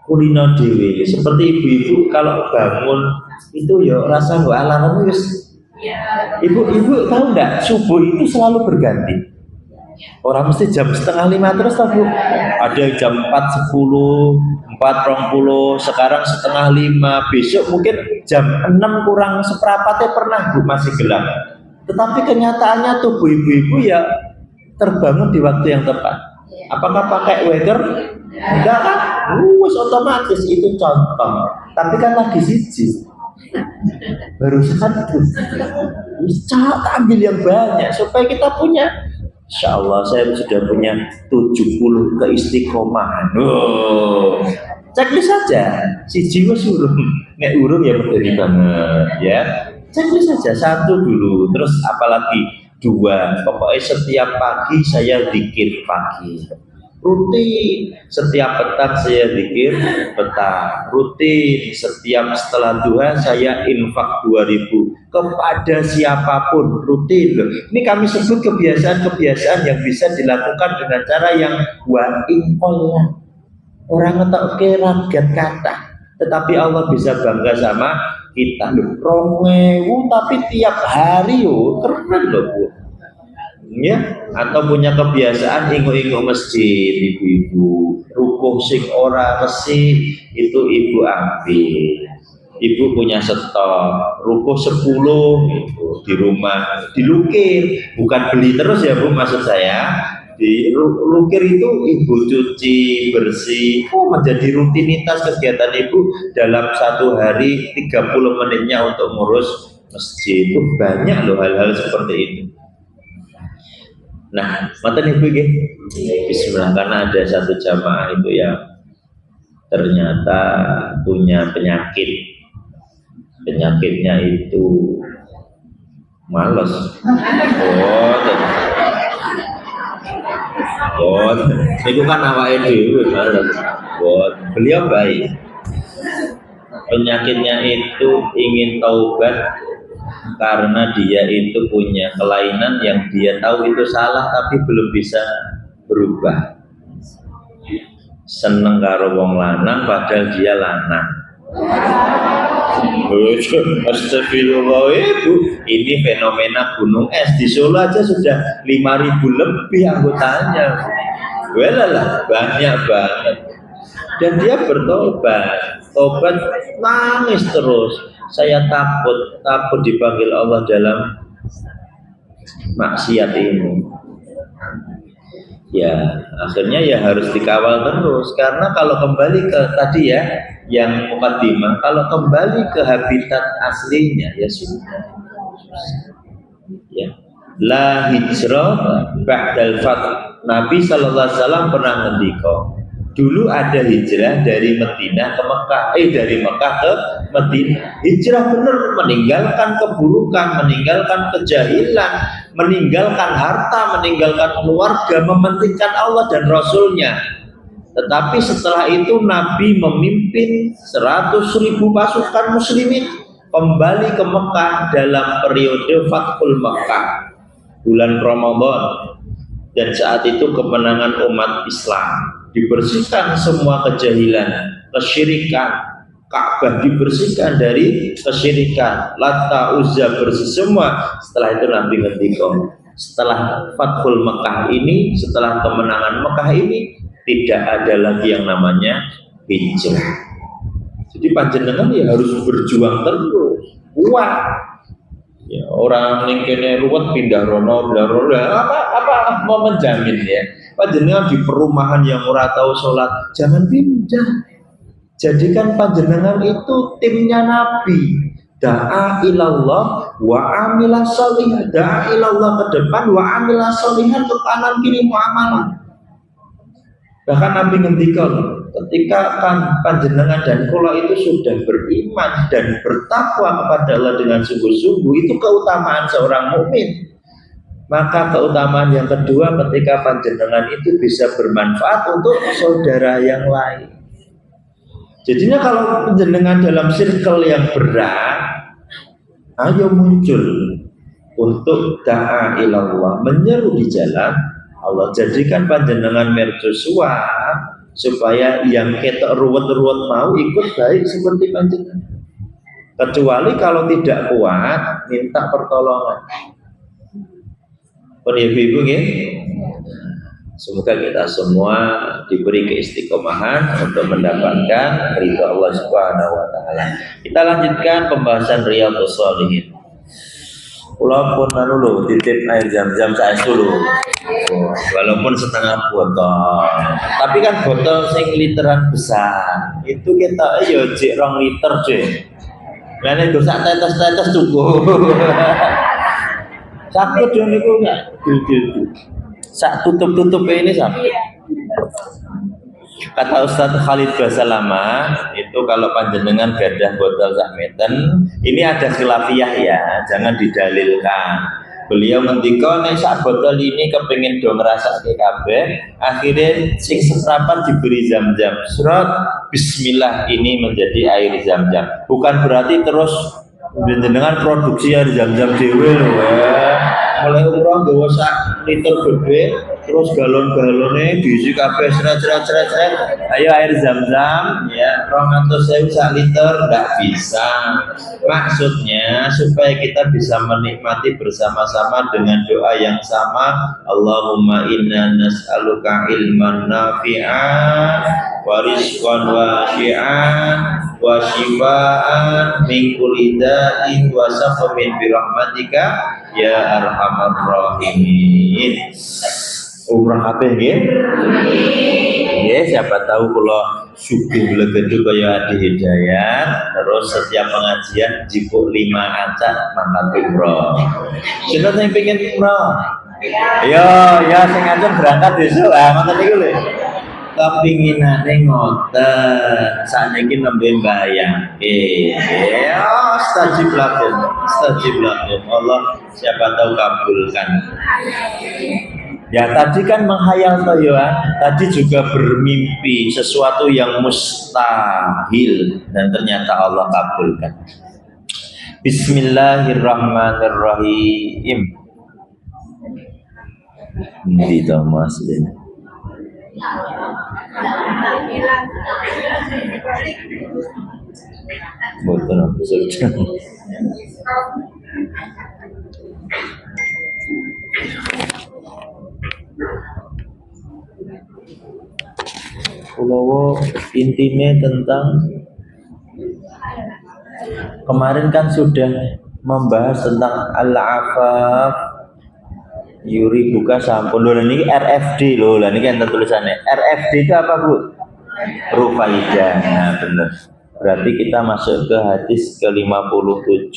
kulino dhewe. Seperti ibu-ibu kalau bangun itu ya rasa nggak alarm wis. Ibu-ibu tahu nggak subuh itu selalu berganti. Orang mesti jam 4:30 terus tahu. Ada yang jam 4:10, 4:20, sekarang 4:30, besok mungkin jam 6 kurang seperempatnya pernah Bu masih gelap. Tetapi kenyataannya tubuh ibu-ibu ya terbangun di waktu yang tepat. Apakah pakai weather? Enggak kan? Otomatis itu contoh. Tapi kan lagi siji. Barusan bisa ambil yang banyak supaya kita punya. Insya Allah saya sudah punya 70 keistiqomahan. Checklist saja. Siji wis urung. Nek urung ya medeni banget ya. Checklist saja 1 dulu, terus apalagi 2. Pokoknya setiap pagi saya zikir pagi. Rutin setiap petang saya zikir petang, rutin setiap setelah duha saya infak 2.000 kepada siapapun, rutin. Ini kami sebut kebiasaan-kebiasaan yang bisa dilakukan dengan cara yang wa-in-qollah. Orang ngetok ragat kata, tetapi Allah bisa bangga sama kita. 2.000 tapi tiap hari keren loh Bu. Ya, atau punya kebiasaan ingu-ingu masjid ibu-ibu, rukuh sing ora resik itu ibu ambil. Ibu punya stok rukuh 10 itu di rumah dilukir, bukan beli terus ya Bu, maksud saya dilukir itu ibu cuci bersih, menjadi rutinitas kegiatan ibu dalam 1 hari 30 menitnya untuk ngurus masjid. Itu banyak loh hal-hal seperti itu. Nah, matan ibu nggih. Bismillah, karena ada satu jamaah itu yang ternyata punya penyakit. Penyakitnya itu malas. Itu kan awake dhewe malas. Beliau baik. penyakitnya itu ingin taubat karena dia itu punya kelainan yang dia tahu itu salah tapi belum bisa berubah. Seneng karo wong lanang padahal dia lanang. Astagfirullah, Ibu. Ini fenomena gunung es di Solo aja sudah 5.000 lebih anggotanya. Welalah, banyak banget. Dan dia bertobat, tobat nangis terus. Saya takut dipanggil Allah dalam maksiat ini. Ya, akhirnya ya harus dikawal terus. Karena kalau kembali ke tadi ya, yang mukaddimah, kalau kembali ke habitat aslinya ya sudah. Ya. La hijrah ba'dal fath. Nabi sallallahu alaihi wasallam pernah ngendika, dulu ada hijrah dari Madinah ke Mekah, dari Mekah ke Madinah. Hijrah benar, meninggalkan keburukan, meninggalkan kejahilan, meninggalkan harta, meninggalkan keluarga, mementingkan Allah dan Rasulnya. Tetapi setelah itu Nabi memimpin 100.000 pasukan muslimin kembali ke Mekah dalam periode Fathul Mekah, bulan Ramadan. Dan saat itu kemenangan umat Islam, dibersihkan semua kejahilan, kesyirikan, Ka'bah dibersihkan dari kesyirikan, Lata, Uzza bersih semua. Setelah itu Nabi ngendika, setelah Fathul Mekah ini, setelah kemenangan Mekah ini, tidak ada lagi yang namanya hijrah. Jadi panjenengan ya harus berjuang terus, kuat. Ya, orang yang kene ruwet pindah rono, apa mau menjamin ya? Panjenengan di perumahan yang ora tahu sholat, jangan pindah. Jadikan panjenengan itu timnya Nabi. Da'a ilallah wa amilah sholihah. Da'a ilallah ke depan wa amilah sholihah, ke kanan kiri muamalah. Bahkan Nabi ngendika, ketika panjenengan dan kula itu sudah beriman dan bertakwa kepada Allah dengan sungguh-sungguh, itu keutamaan seorang mukmin. Maka keutamaan yang kedua, ketika panjenengan itu bisa bermanfaat untuk saudara yang lain. Jadinya kalau panjenengan dalam circle yang berat, ayo muncul untuk da'a ilallah, menyeru di jalan Allah. Jadikan panjenengan mercusuar supaya yang ketok ruwet-ruwet mau ikut baik seperti panjenengan. Kecuali kalau tidak kuat, minta pertolongan. Ibu ya. Semoga kita semua diberi keistiqomahan untuk mendapatkan ridha Allah Subhanahu wa taala. Kita lanjutkan pembahasan Riyadhus Shalihin. Kula pun dulu titip air zam-zam saya dulu. Walaupun setengah botol. Tapi kan botol sing literan besar. Itu kita ya jek 2 liter, Cek. Lah nek sak tetes-tetes cukup. Sakit yo niku enggak dil-dil. Sak tutup-tutup ini sakit. Kata Ustadz Khalid Basalamah, itu kalau panjenengan gadah botol sakmeten, ini ada khilafiyah ya, jangan didalilkan. Beliau ngendika nek sak botol ini kepengin do ngrasake kabeh, akhirnya sing serapan diberi zam-zam. Surat bismillah ini menjadi air zam-zam. Bukan berarti terus panjenengan produksi air zam-zam dhewe lho ya. Mulai umroh nggawa sak liter gede, terus galon-galone diisi kabeh seret. Ayo air zam-zam ya 200.000 sak liter, enggak bisa. Maksudnya supaya kita bisa menikmati bersama-sama dengan doa yang sama. Allahumma inna nas'aluka ilman nafi'an wa rizqan wasi'an wa shifaan min kulli da'in wa saqamin bi rahmatika ya arhamar rahimin. Umrah kabeh nggih. Nggih, siapa tahu kula sugih legedhe kaya Adi Hidayat, terus setiap pengajian jipuk 5 acak mangkat umrah. Sinten sing pengin umrah? Ya sing ajeng berangkat besok. Ngoten niku lho. Kepinginane ngoten, sakniki nembe mbayangke. Ya, stajib lakum. Allah siapa tahu kabulkan. Ya tadi kan menghayal toh ya, tadi juga bermimpi sesuatu yang mustahil dan ternyata Allah kabulkan. Bismillahirrahmanirrahim. Ini Thomas ini. Betul sudah. Kalau intinya tentang kemarin kan sudah membahas tentang al-afaf yuri buka sampun loh, ini RFD loh, ini kan tulisannya RFD itu apa Bu? Rufaidah. Nah benar, berarti kita masuk ke hadis ke-57.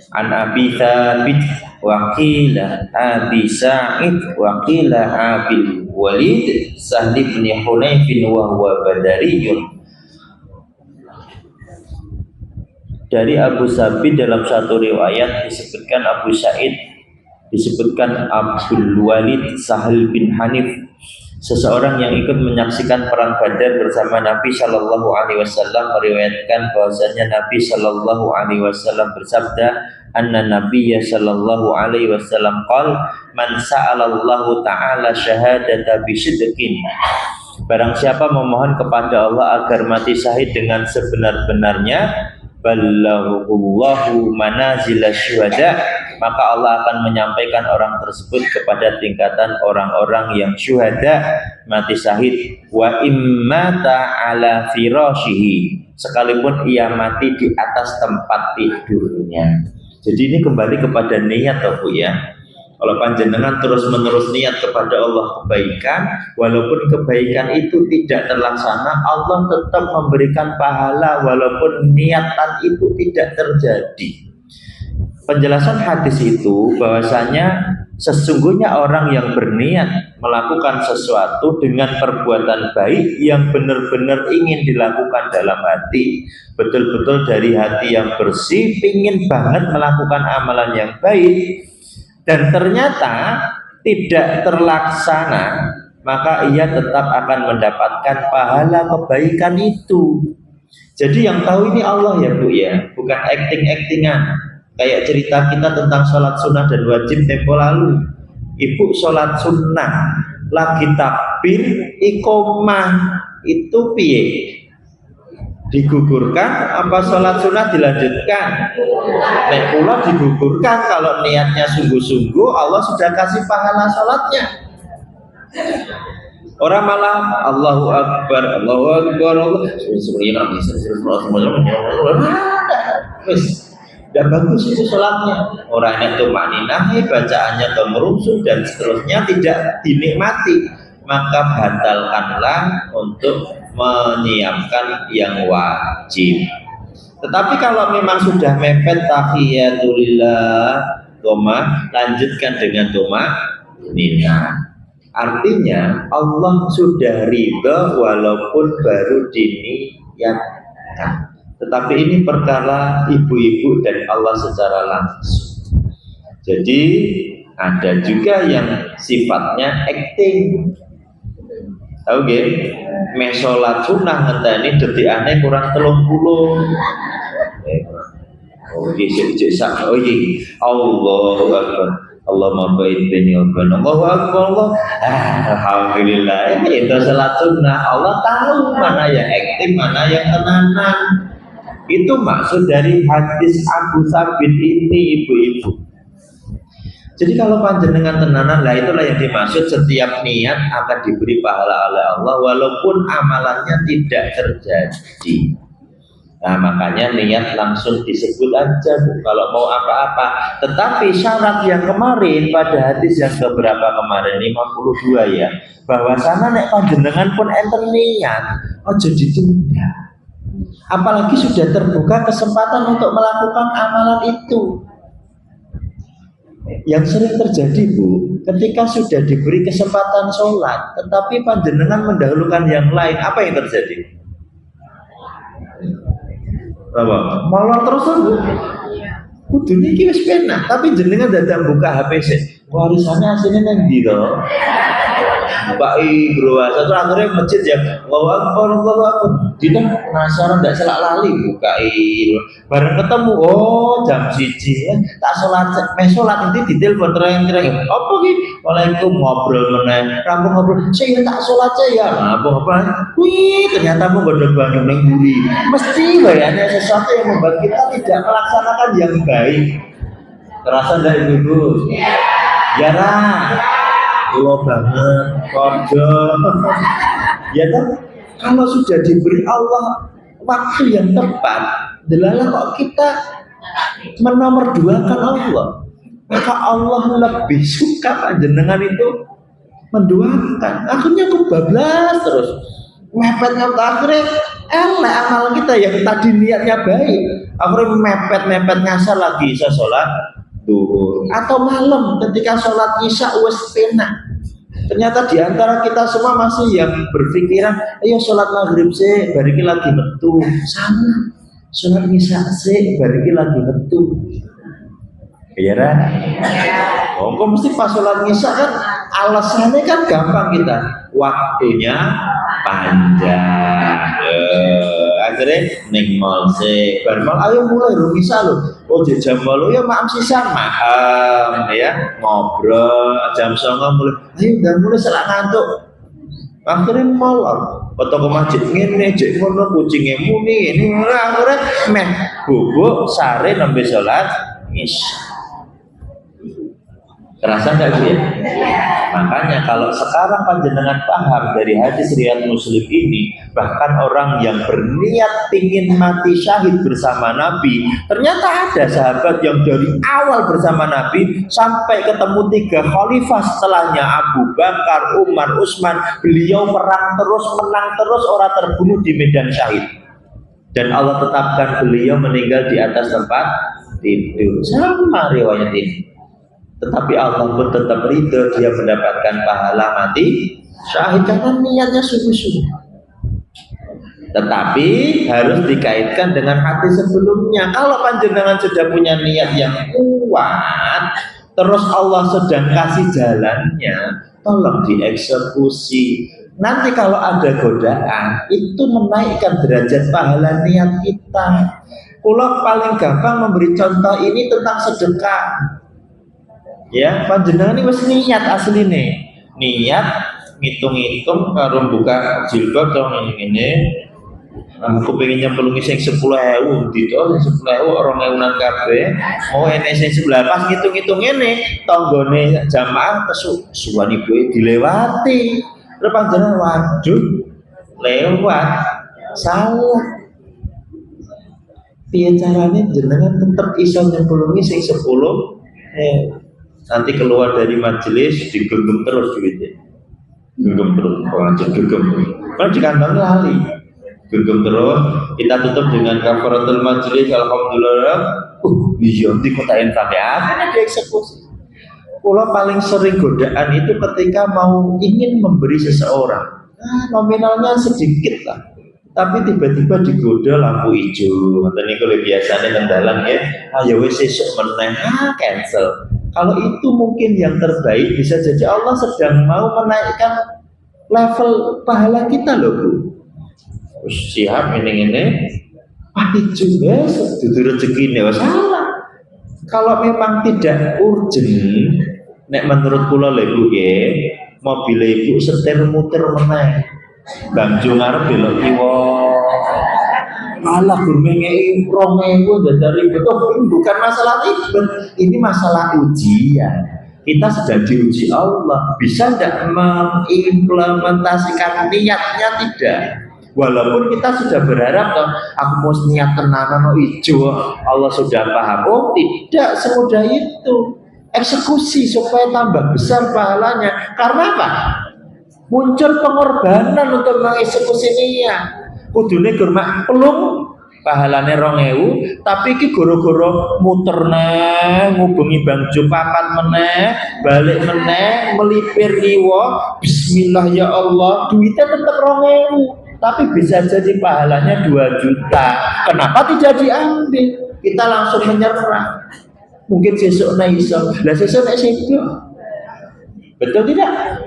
An Abi Thabit wa qila Abi Sa'id wa qila Abil Walid Sahl bin Hunayf wa huwa Badariyun. Dari Abu Thabit dalam satu riwayat disebutkan Abu Sa'id, disebutkan Abdul Walid Sahl bin Hanif, seseorang yang ikut menyaksikan perang Badar bersama Nabi Shallallahu Alaihi Wasallam, meriwayatkan bahwasanya Nabi Shallallahu Alaihi Wasallam bersabda, anna Nabiyya Shallallahu Alaihi Wasallam qala man sa'alallahu ta'ala syahadata bisidqin, barang siapa memohon kepada Allah agar mati syahid dengan sebenar-benarnya, ballahullahu manazila syuhada, maka Allah akan menyampaikan orang tersebut kepada tingkatan orang-orang yang syuhada, mati syahid. Wa immata ala firashihi, sekalipun ia mati di atas tempat tidurnya. Jadi ini kembali kepada niat Bu ya. Kalau panjenengan terus-menerus niat kepada Allah kebaikan, walaupun kebaikan itu tidak terlaksana, Allah tetap memberikan pahala walaupun niatan itu tidak terjadi. Penjelasan hadis itu bahwasanya sesungguhnya orang yang berniat melakukan sesuatu dengan perbuatan baik yang benar-benar ingin dilakukan dalam hati, betul-betul dari hati yang bersih, ingin banget melakukan amalan yang baik, dan ternyata tidak terlaksana, maka ia tetap akan mendapatkan pahala kebaikan itu. Jadi yang tahu ini Allah ya Bu ya, bukan acting-actingan. Kayak cerita kita tentang sholat sunnah dan wajib tempo lalu. Ibu sholat sunnah lagi takbir iqomah itu piye? Digugurkan apa sholat sunnah dilanjutkan? Nek kula digugurkan, kalau niatnya sungguh-sungguh Allah sudah kasih pahala sholatnya. Orang malah Allahu Akbar, Allahu Akbar, dan bagus itu sholatnya, orangnya tuh maninahi, bacaannya tuh merusuk dan seterusnya tidak dinikmati, maka batalkanlah untuk menyiapkan yang wajib. Tetapi kalau memang sudah mepet tahiyatulillah doma, lanjutkan dengan doma nina. Artinya Allah sudah ridha walaupun baru diniatkan. Tetapi ini perkara ibu-ibu dan Allah secara langsung. Jadi ada juga yang sifatnya acting. Tahu gak? Meh sholat sunnah ngenteni detikane kurang 30. Oh iya, oh iya, Allahu Akbar, Allah mabaid bini wa Allahu Akbar, Allah. Alhamdulillah, ini itu sholat sunnah. Allah tahu mana yang acting, mana yang tenanan. Itu maksud dari hadis Abu Thabit ini ibu-ibu. Jadi kalau panjenengan tenanan, lah itulah yang dimaksud setiap niat akan diberi pahala oleh Allah walaupun amalannya tidak terjadi. Nah makanya niat langsung disebut aja Bu, kalau mau apa-apa. Tetapi syarat yang kemarin pada hadis yang keberapa kemarin 52 ya, bahwasanya nek panjenengan pun enten niat, ojo ditunda. Apalagi sudah terbuka kesempatan untuk melakukan amalan itu. Yang sering terjadi Bu, ketika sudah diberi kesempatan sholat, tetapi panjenengan mendahulukan yang lain, apa yang terjadi? Malah terus Bu. Kudu niki wis penak, tapi jenengan dadak buka HP sih. warisannya aslinya neng di to. Bukai bro, satu akhirnya masjid ya, Allahu Akbar. Kita penasaran tidak selak lali bukai, bareng ketemu, oh jam siji ya, tak sholat, sholat nanti ditelepon terang-terang, apa ki? Waalaikum ngobrol meneh, rampung ngobrol, saya tak sholat saya, apa? Wih ternyata mau godok banyak neng buri, mesti bayarnya sesuatu yang membuat kita tidak melaksanakan yang baik. Terasa dari ibu? Ya lah. Pulau banget, korjo. Ya kan, kalau sudah diberi Allah waktu yang tepat, delalah kok kita menomorduakan Allah, maka Allah lebih suka panjenengan itu menduakan. Akhirnya kebablas terus, mepetnya akhirnya elek amal kita yang tadi niatnya baik, akhirnya mepet ngasar lagi saya sholat duhur atau malam ketika sholat isya wes penak. Ternyata diantara kita semua masih yang berpikiran, ayo sholat maghrib sih, bariki lagi metu, sama sholat isya sih, bariki lagi metu. Iya kan? Oh, kok mesti pas sholat isya kan alasannya kan gampang kita, waktunya panjang. Akhirnya ning mall sih, bar mall ayo mulai rumisa lo. Oh jam malu ya maaf sisa ya ngobrol jam 09.00 mulai ayo dan mulai selak ngantuk akhirnya molor foto ke masjid ngene jek ngono kucingnya muni ini akhirnya meh bubuk sare nembe sholat isya. Terasa enggak sih? Makanya kalau sekarang panjenengan paham dari hadis riwayat Muslim ini, bahkan orang yang berniat ingin mati syahid bersama Nabi, ternyata ada sahabat yang dari awal bersama Nabi sampai ketemu 3 khalifah setelahnya, Abu Bakar, Umar, Utsman, beliau perang terus, menang terus, orang terbunuh di medan syahid. Dan Allah tetapkan beliau meninggal di atas tempat tidur. Sama riwayat ini. Tetapi Allah pun tetap ridho, dia mendapatkan pahala mati syahid karena niatnya sungguh-sungguh. Tetapi harus dikaitkan dengan hati sebelumnya. Kalau panjenengan sudah punya niat yang kuat, terus Allah sedang kasih jalannya, tolong dieksekusi. Nanti kalau ada godaan, itu menaikkan derajat pahala niat kita. Kula paling gampang memberi contoh ini tentang sedekah. Ya, panjenengan ini wis niat asli nih, niat ngitung-ngitung karo buka jilbab tahun ini. Aku pengen nyempelungi sing 10.000, gitu, 10.000 orang ewunan kabeh. Mau ene sing 11 pas ngitung-ngitung ngene, tanggane jamaah kesuwan ibu dilewati. Terus panjenengan waduh, lewat salah. Piye carane jenengan tetep iso nyempelungi sing 10.000? Nanti keluar dari majelis digenggam terus duitnya, genggam terus, wajib genggam, kalau di kantong lali, genggam terus. Kita tutup dengan kafaratul majelis, alhamdulillah. Iya, di kota infak ya, akan dieksekusi. Kalau paling sering godaan itu ketika mau ingin memberi seseorang, nominalnya sedikit lah, tapi tiba-tiba digoda lampu hijau. Katanya kalau biasanya kendalan ya, ayo wes esok meneng, cancel. Kalau itu mungkin yang terbaik, bisa jadi Allah sedang mau menaikkan level pahala kita loh Bu. Siap ini juga dudu rezeki ini salah. Kalau memang tidak urgent, nek menurut kula lho Bu nggih, mobil ibu setir muter meneh. Bangjo ngarep belok kiwa. Malah gurmenge 2.000 dari betul, bukan masalah ribet, ini masalah ujian. Kita sedang diuji Allah, bisa tidak mengimplementasikan niatnya? Tidak. Walaupun kita sudah berharap, aku mau niat tenanan hijau, Allah sudah paham. Oh tidak semudah itu. Eksekusi supaya tambah besar pahalanya. Karena apa? Muncul pengorbanan untuk mengeksekusi niat. Kudune gurmak pelung pahalane 2.000, tapi iki goro-goro muter neh ngubengi Bangjo papat meneh, balik meneh melipir liwa, bismillah ya Allah, duitnya tetap 2.000, tapi bisa jadi pahalanya 2 juta. Kenapa tidak diambil? Kita langsung menyerah. Mungkin sesuk na iso. Lah sesuk nek sibuk Betul tidak?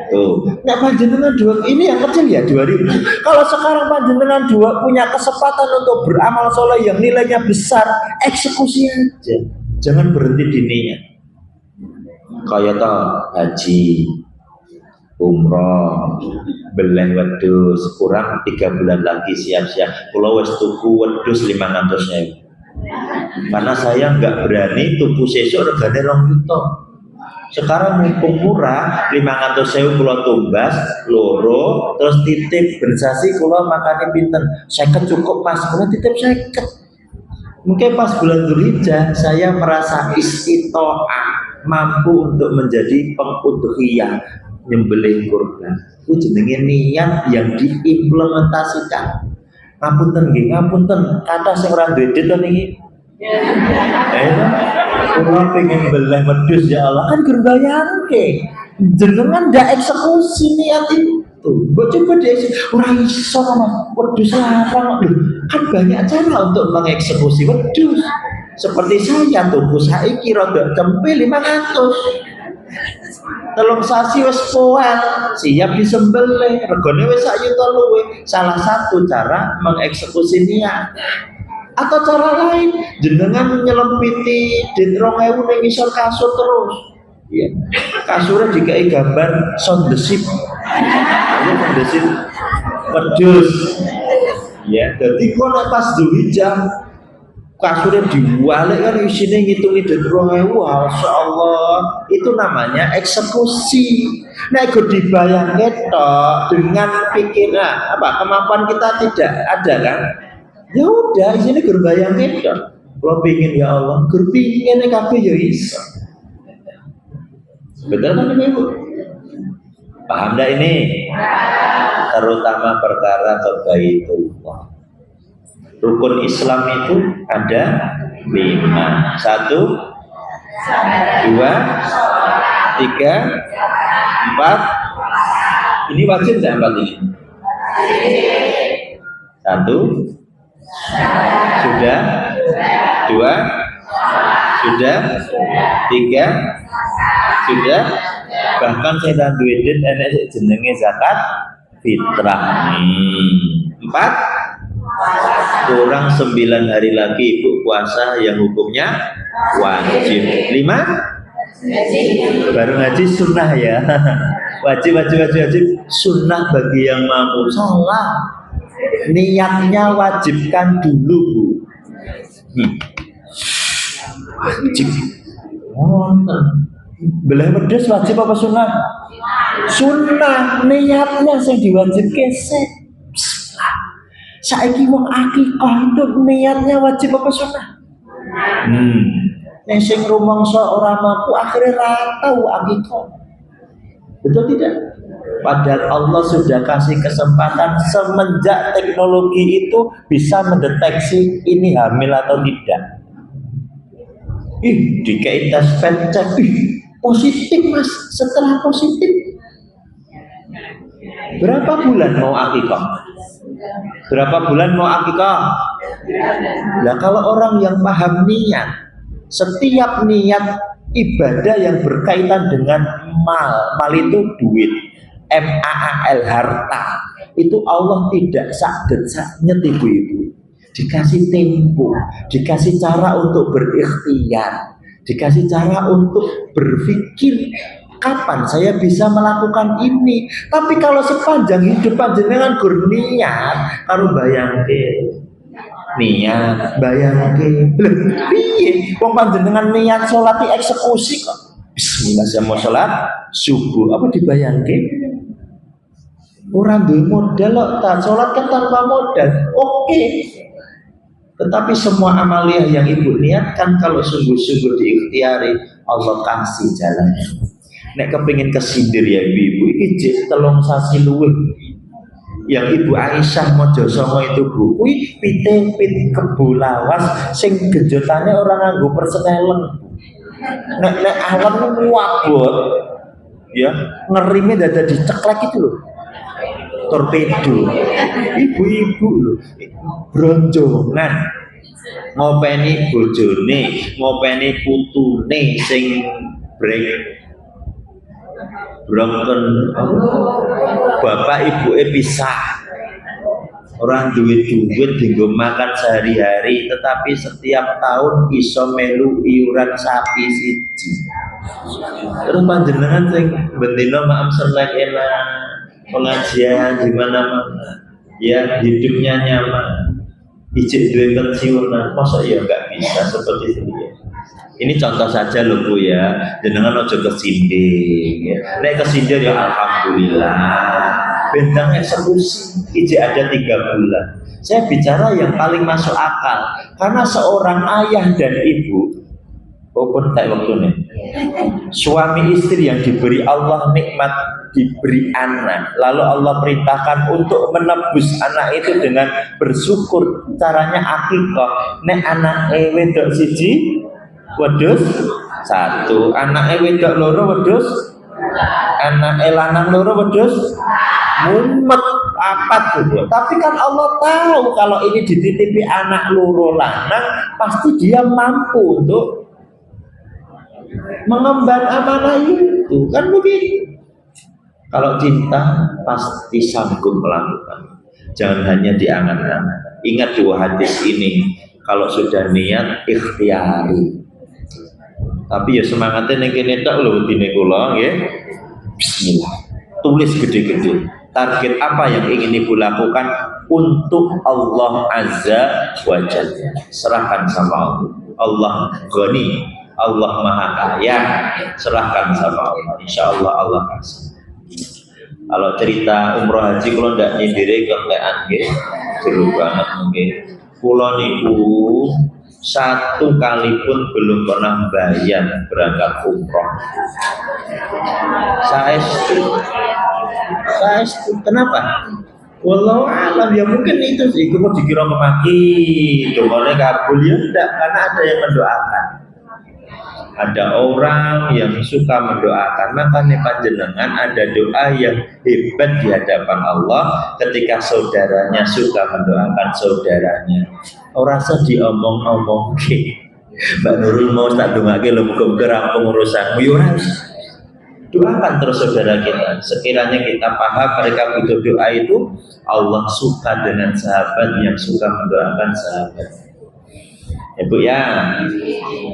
Tuh. Nah panjenengan dua ini yang kecil ya 2000. Kalau sekarang panjenengan dua punya kesempatan untuk beramal soleh yang nilainya besar, eksekusi aja. Jangan berhenti di niat. Kayak haji, umroh, beleh wedhus, kurang 3 bulan lagi siap-siap. Kula wis tuku wedhus 500.000. Karena saya nggak berani tuku sesuk regane 2 juta. Sekarang mumpung murah 500.000 kula tumbas loro terus titip bensasi kula makane pinten 50 cukup Mas kula titip 50. Mungkin pas bulan Dzulhijjah saya merasa istitoah mampu untuk menjadi pengudhiyah nyembelih kurban. Itu jenenge niat yang diimplementasikan. Ngapunten nggih, ngapunten kata sing ora duwe duit niki. Kula pengen belah wedhus ya Allah kan gur bayangke. Jenengan ndak eksekusi niat itu. Mbok coba deh ora iso Mas. Wedhus larang lho. Kan banyak cara untuk mengeksekusi wedhus. Seperti saya tuku saiki rada cempe 500. Telung sasi wis poel, siap disembelih, regane wis sak yuta luwih. Salah satu cara mengeksekusi niat. Atau cara lain, jenengan nyelempiti dit 2000 ning ngisor kasur terus. Ya. Kasurnya dikai gambar sound the ship. Sound the ship. Wedhus. Ya, jadi kok nek pas Dzulhijjah kasurnya diwalik kan isinya ngitungi dit 2000, masyaallah. Itu namanya eksekusi. Nek go dibayangke tok dengan pikiran kemampuan kita tidak ada kan? Ya udah, isine gur bayangke tok. Kalau pingin ya Allah, gur pingin kabeh ya iso. Betul kan Ibu? Paham enggak ini? Terutama perkara Baitullah. Rukun Islam itu ada 5. 1, 2, 3, 4. Ini wajib enggak 4 ini? 1 sudah, 2 sudah, 3 sudah, bahkan saya dan duit enek jenenge zakat fitrah. 4 kurang 9 hari lagi Ibu puasa yang hukumnya wajib. 5 baru ngaji sunnah ya. Wajib sunnah bagi yang mampu. Salah. Niatnya wajibkan dulu Bu. Wajib. Belah wedhus wajib apa sunnah? Sunnah. Niatnya sing diwajibke sik. Saiki wong akikah itu niatnya wajib apa sunnah? Nek sing rumangsa ora mampu akhirnya ra tau akikah. Betul tidak? Padahal Allah sudah kasih kesempatan semenjak teknologi itu bisa mendeteksi ini hamil atau tidak. Dikai tes cek, positif Mas. Setelah positif, berapa bulan mau akikah? Berapa bulan mau akikah? Nah kalau orang yang paham niat, setiap niat ibadah yang berkaitan dengan mal itu duit. MAAL harta itu Allah tidak sakit ibu-ibu, dikasih tempo, dikasih cara untuk berikhtiar, dikasih cara untuk berpikir kapan saya bisa melakukan ini. Tapi kalau sepanjang hidup panjenengan gur niat karo bayangke niat bayangke piye wong panjenengan niat salat eksekusi kok bismillah saya mau salat subuh apa dibayangke orang duwe modal tak sholat kan tanpa modal. Oke. Tetapi semua amaliyah yang Ibu niatkan kalau sungguh-sungguh diikhtiari Allah kasih jalannya. Nek kepengin kesindir ya Ibu, iki jek 3 sasi luwih. Yang Ibu Aisyah Mojosongo itu Bu, kuwi pit kebo lawas sing genjotane ora nganggo perseneleng. Nek awan kuwabot ya, ngerime dada diceklek itu loh. Torpedo, ibu-ibu loh, bronjongan, ngopeni bojone, ngopeni putune sing break. broken bapak ibu pisah. Orang duit dienggo makan sehari-hari, tetapi setiap tahun iso melu iuran sapi siji. Terus panjenengan sing bendina maaf selek enak, pengajian di mana-mana, ya hidupnya nyaman, ijik duit pensiunan, masa ya nggak bisa seperti itu ya. Ini contoh saja loh Bu ya, jenengan ojo kesinding ya. Nek kesinding ya alhamdulillah. Bentang eksekusi ijik ada 3 bulan. Saya bicara yang paling masuk akal, karena seorang ayah dan ibu, walaupun tak waktunya, suami istri yang diberi Allah nikmat, diberi anak, lalu Allah perintahkan untuk menebus anak itu dengan bersyukur. Caranya akikah. Nek anak wedok siji wedhus 1, anak wedok loro wedhus, anak lanang loro wedhus mumet apa tuh. Tapi kan Allah tahu kalau ini dititipi anak loro lanang, pasti dia mampu untuk mengemban amanah itu, kan begitu. Kalau cinta pasti sanggup melakukan. Jangan hanya diangan-angan. Ingat 2 hadis ini. Kalau sudah niat ikhtiari. Tapi ya semangatnya nek kene tok lho dine kula nggih. Bismillah. Tulis gede-gede. Target apa yang ingin ibu lakukan untuk Allah Azza wa Jalla. Serahkan sama Allah. Allah Ghani, Allah Maha Kaya. Serahkan sama Allah. Insya Allah Allah kasih. Kalau cerita umroh haji kalau ndak nyindire keklean nggih, seru banget mungkin. Kula niku 1 kali pun belum pernah bayar berangkat umroh. Saestu kenapa? Wallahu alam, ya mungkin itu sih, mau dikira memaki, doanya kabul ya enggak, karena ada yang mendoakan. Ada orang yang suka mendoakan, makanya panjenengan ada doa yang hebat di hadapan Allah ketika saudaranya suka mendoakan saudaranya. Orang sedih omong-omong, Mbak Nurul mau tak dongake lho muga-muga rampung urusanmu yo ora. Doakan terus saudara kita. Sekiranya kita paham mereka butuh doa itu, Allah suka dengan sahabat yang suka mendoakan sahabat. Ya Bu ya.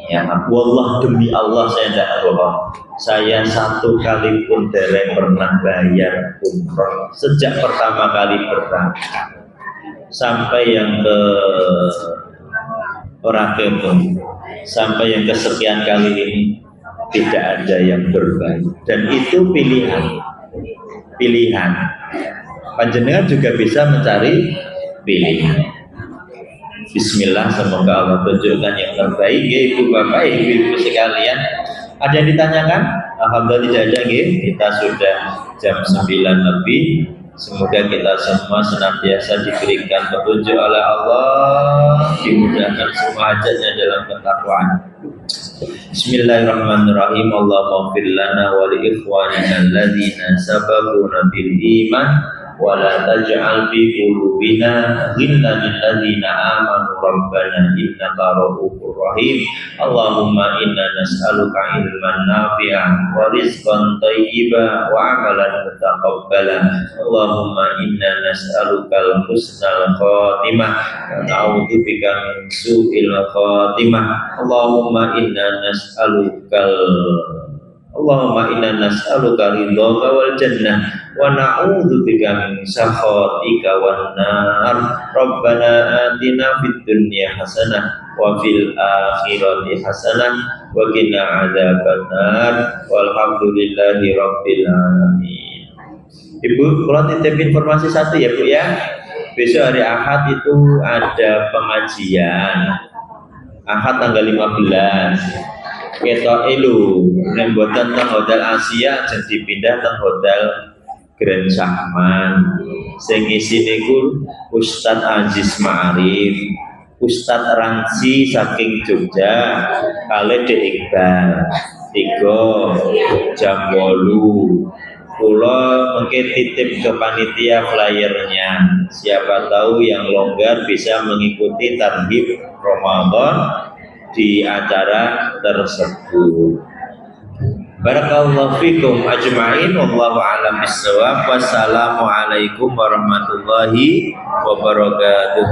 Ya wallah demi Allah saya tidak bohong. Saya 1 kali pun dereng pernah bayar umroh sejak pertama kali berangkat sampai yang ke Orakemun, sampai yang kesekian kali ini tidak ada yang berbayar, dan itu pilihan. Panjenengan juga bisa mencari pilihan. Bismillah, semoga Allah tunjukkan yang terbaik ya ibu bapak, ibu sekalian. Ada yang ditanyakan? Alhamdulillah tidak ada ya. Kita sudah jam 9 lebih. Semoga kita semua senantiasa diberikan petunjuk oleh Allah, dimudahkan semua hajatnya dalam ketakwaan. Bismillahirrahmanirrahim. Allahumma ighfir lana wa li ikhwanina alladzina sabaquna bil iman wa la taj'al fi qulubina ghillan lil ladzina amanu rabbana innaka ra'ufur rahim. Allahumma inna nas'aluka ilman nafi'an wa rizqan thayyiban wa 'amalan mutaqabbalan. Allahumma inna nas'aluka al-husnal khatimah wa na'udzubika min su'il khatimah. Allahumma inna nas'aluka ridhaka wal jannah wa na'udzubika min sakhatika wan nar. Rabbana atina fid dunya hasanah wa fil akhirati hasanah wa qina adzabannar. Walhamdulillahi rabbil alamin. Ibu, kalau titip informasi satu ya Bu ya. Besok hari Ahad itu ada pengajian. Ahad tanggal 15. Ketok elu nembotan teng Hotel Asia jadi pindah teng Hotel Grand Sahman. Sing isi niku Ustadz Aziz Ma'arif, Ustadz Rangsi saking Jogja, kali Dek Iqbal, 3 jam 8. Kula mungkin titip ke panitia flyernya. Siapa tahu yang longgar bisa mengikuti tarhib Ramadan di acara tersebut. Barakallahu fikum ajma'in wallahu a'lam bissawab. Wassalamualaikum warahmatullahi wabarakatuh.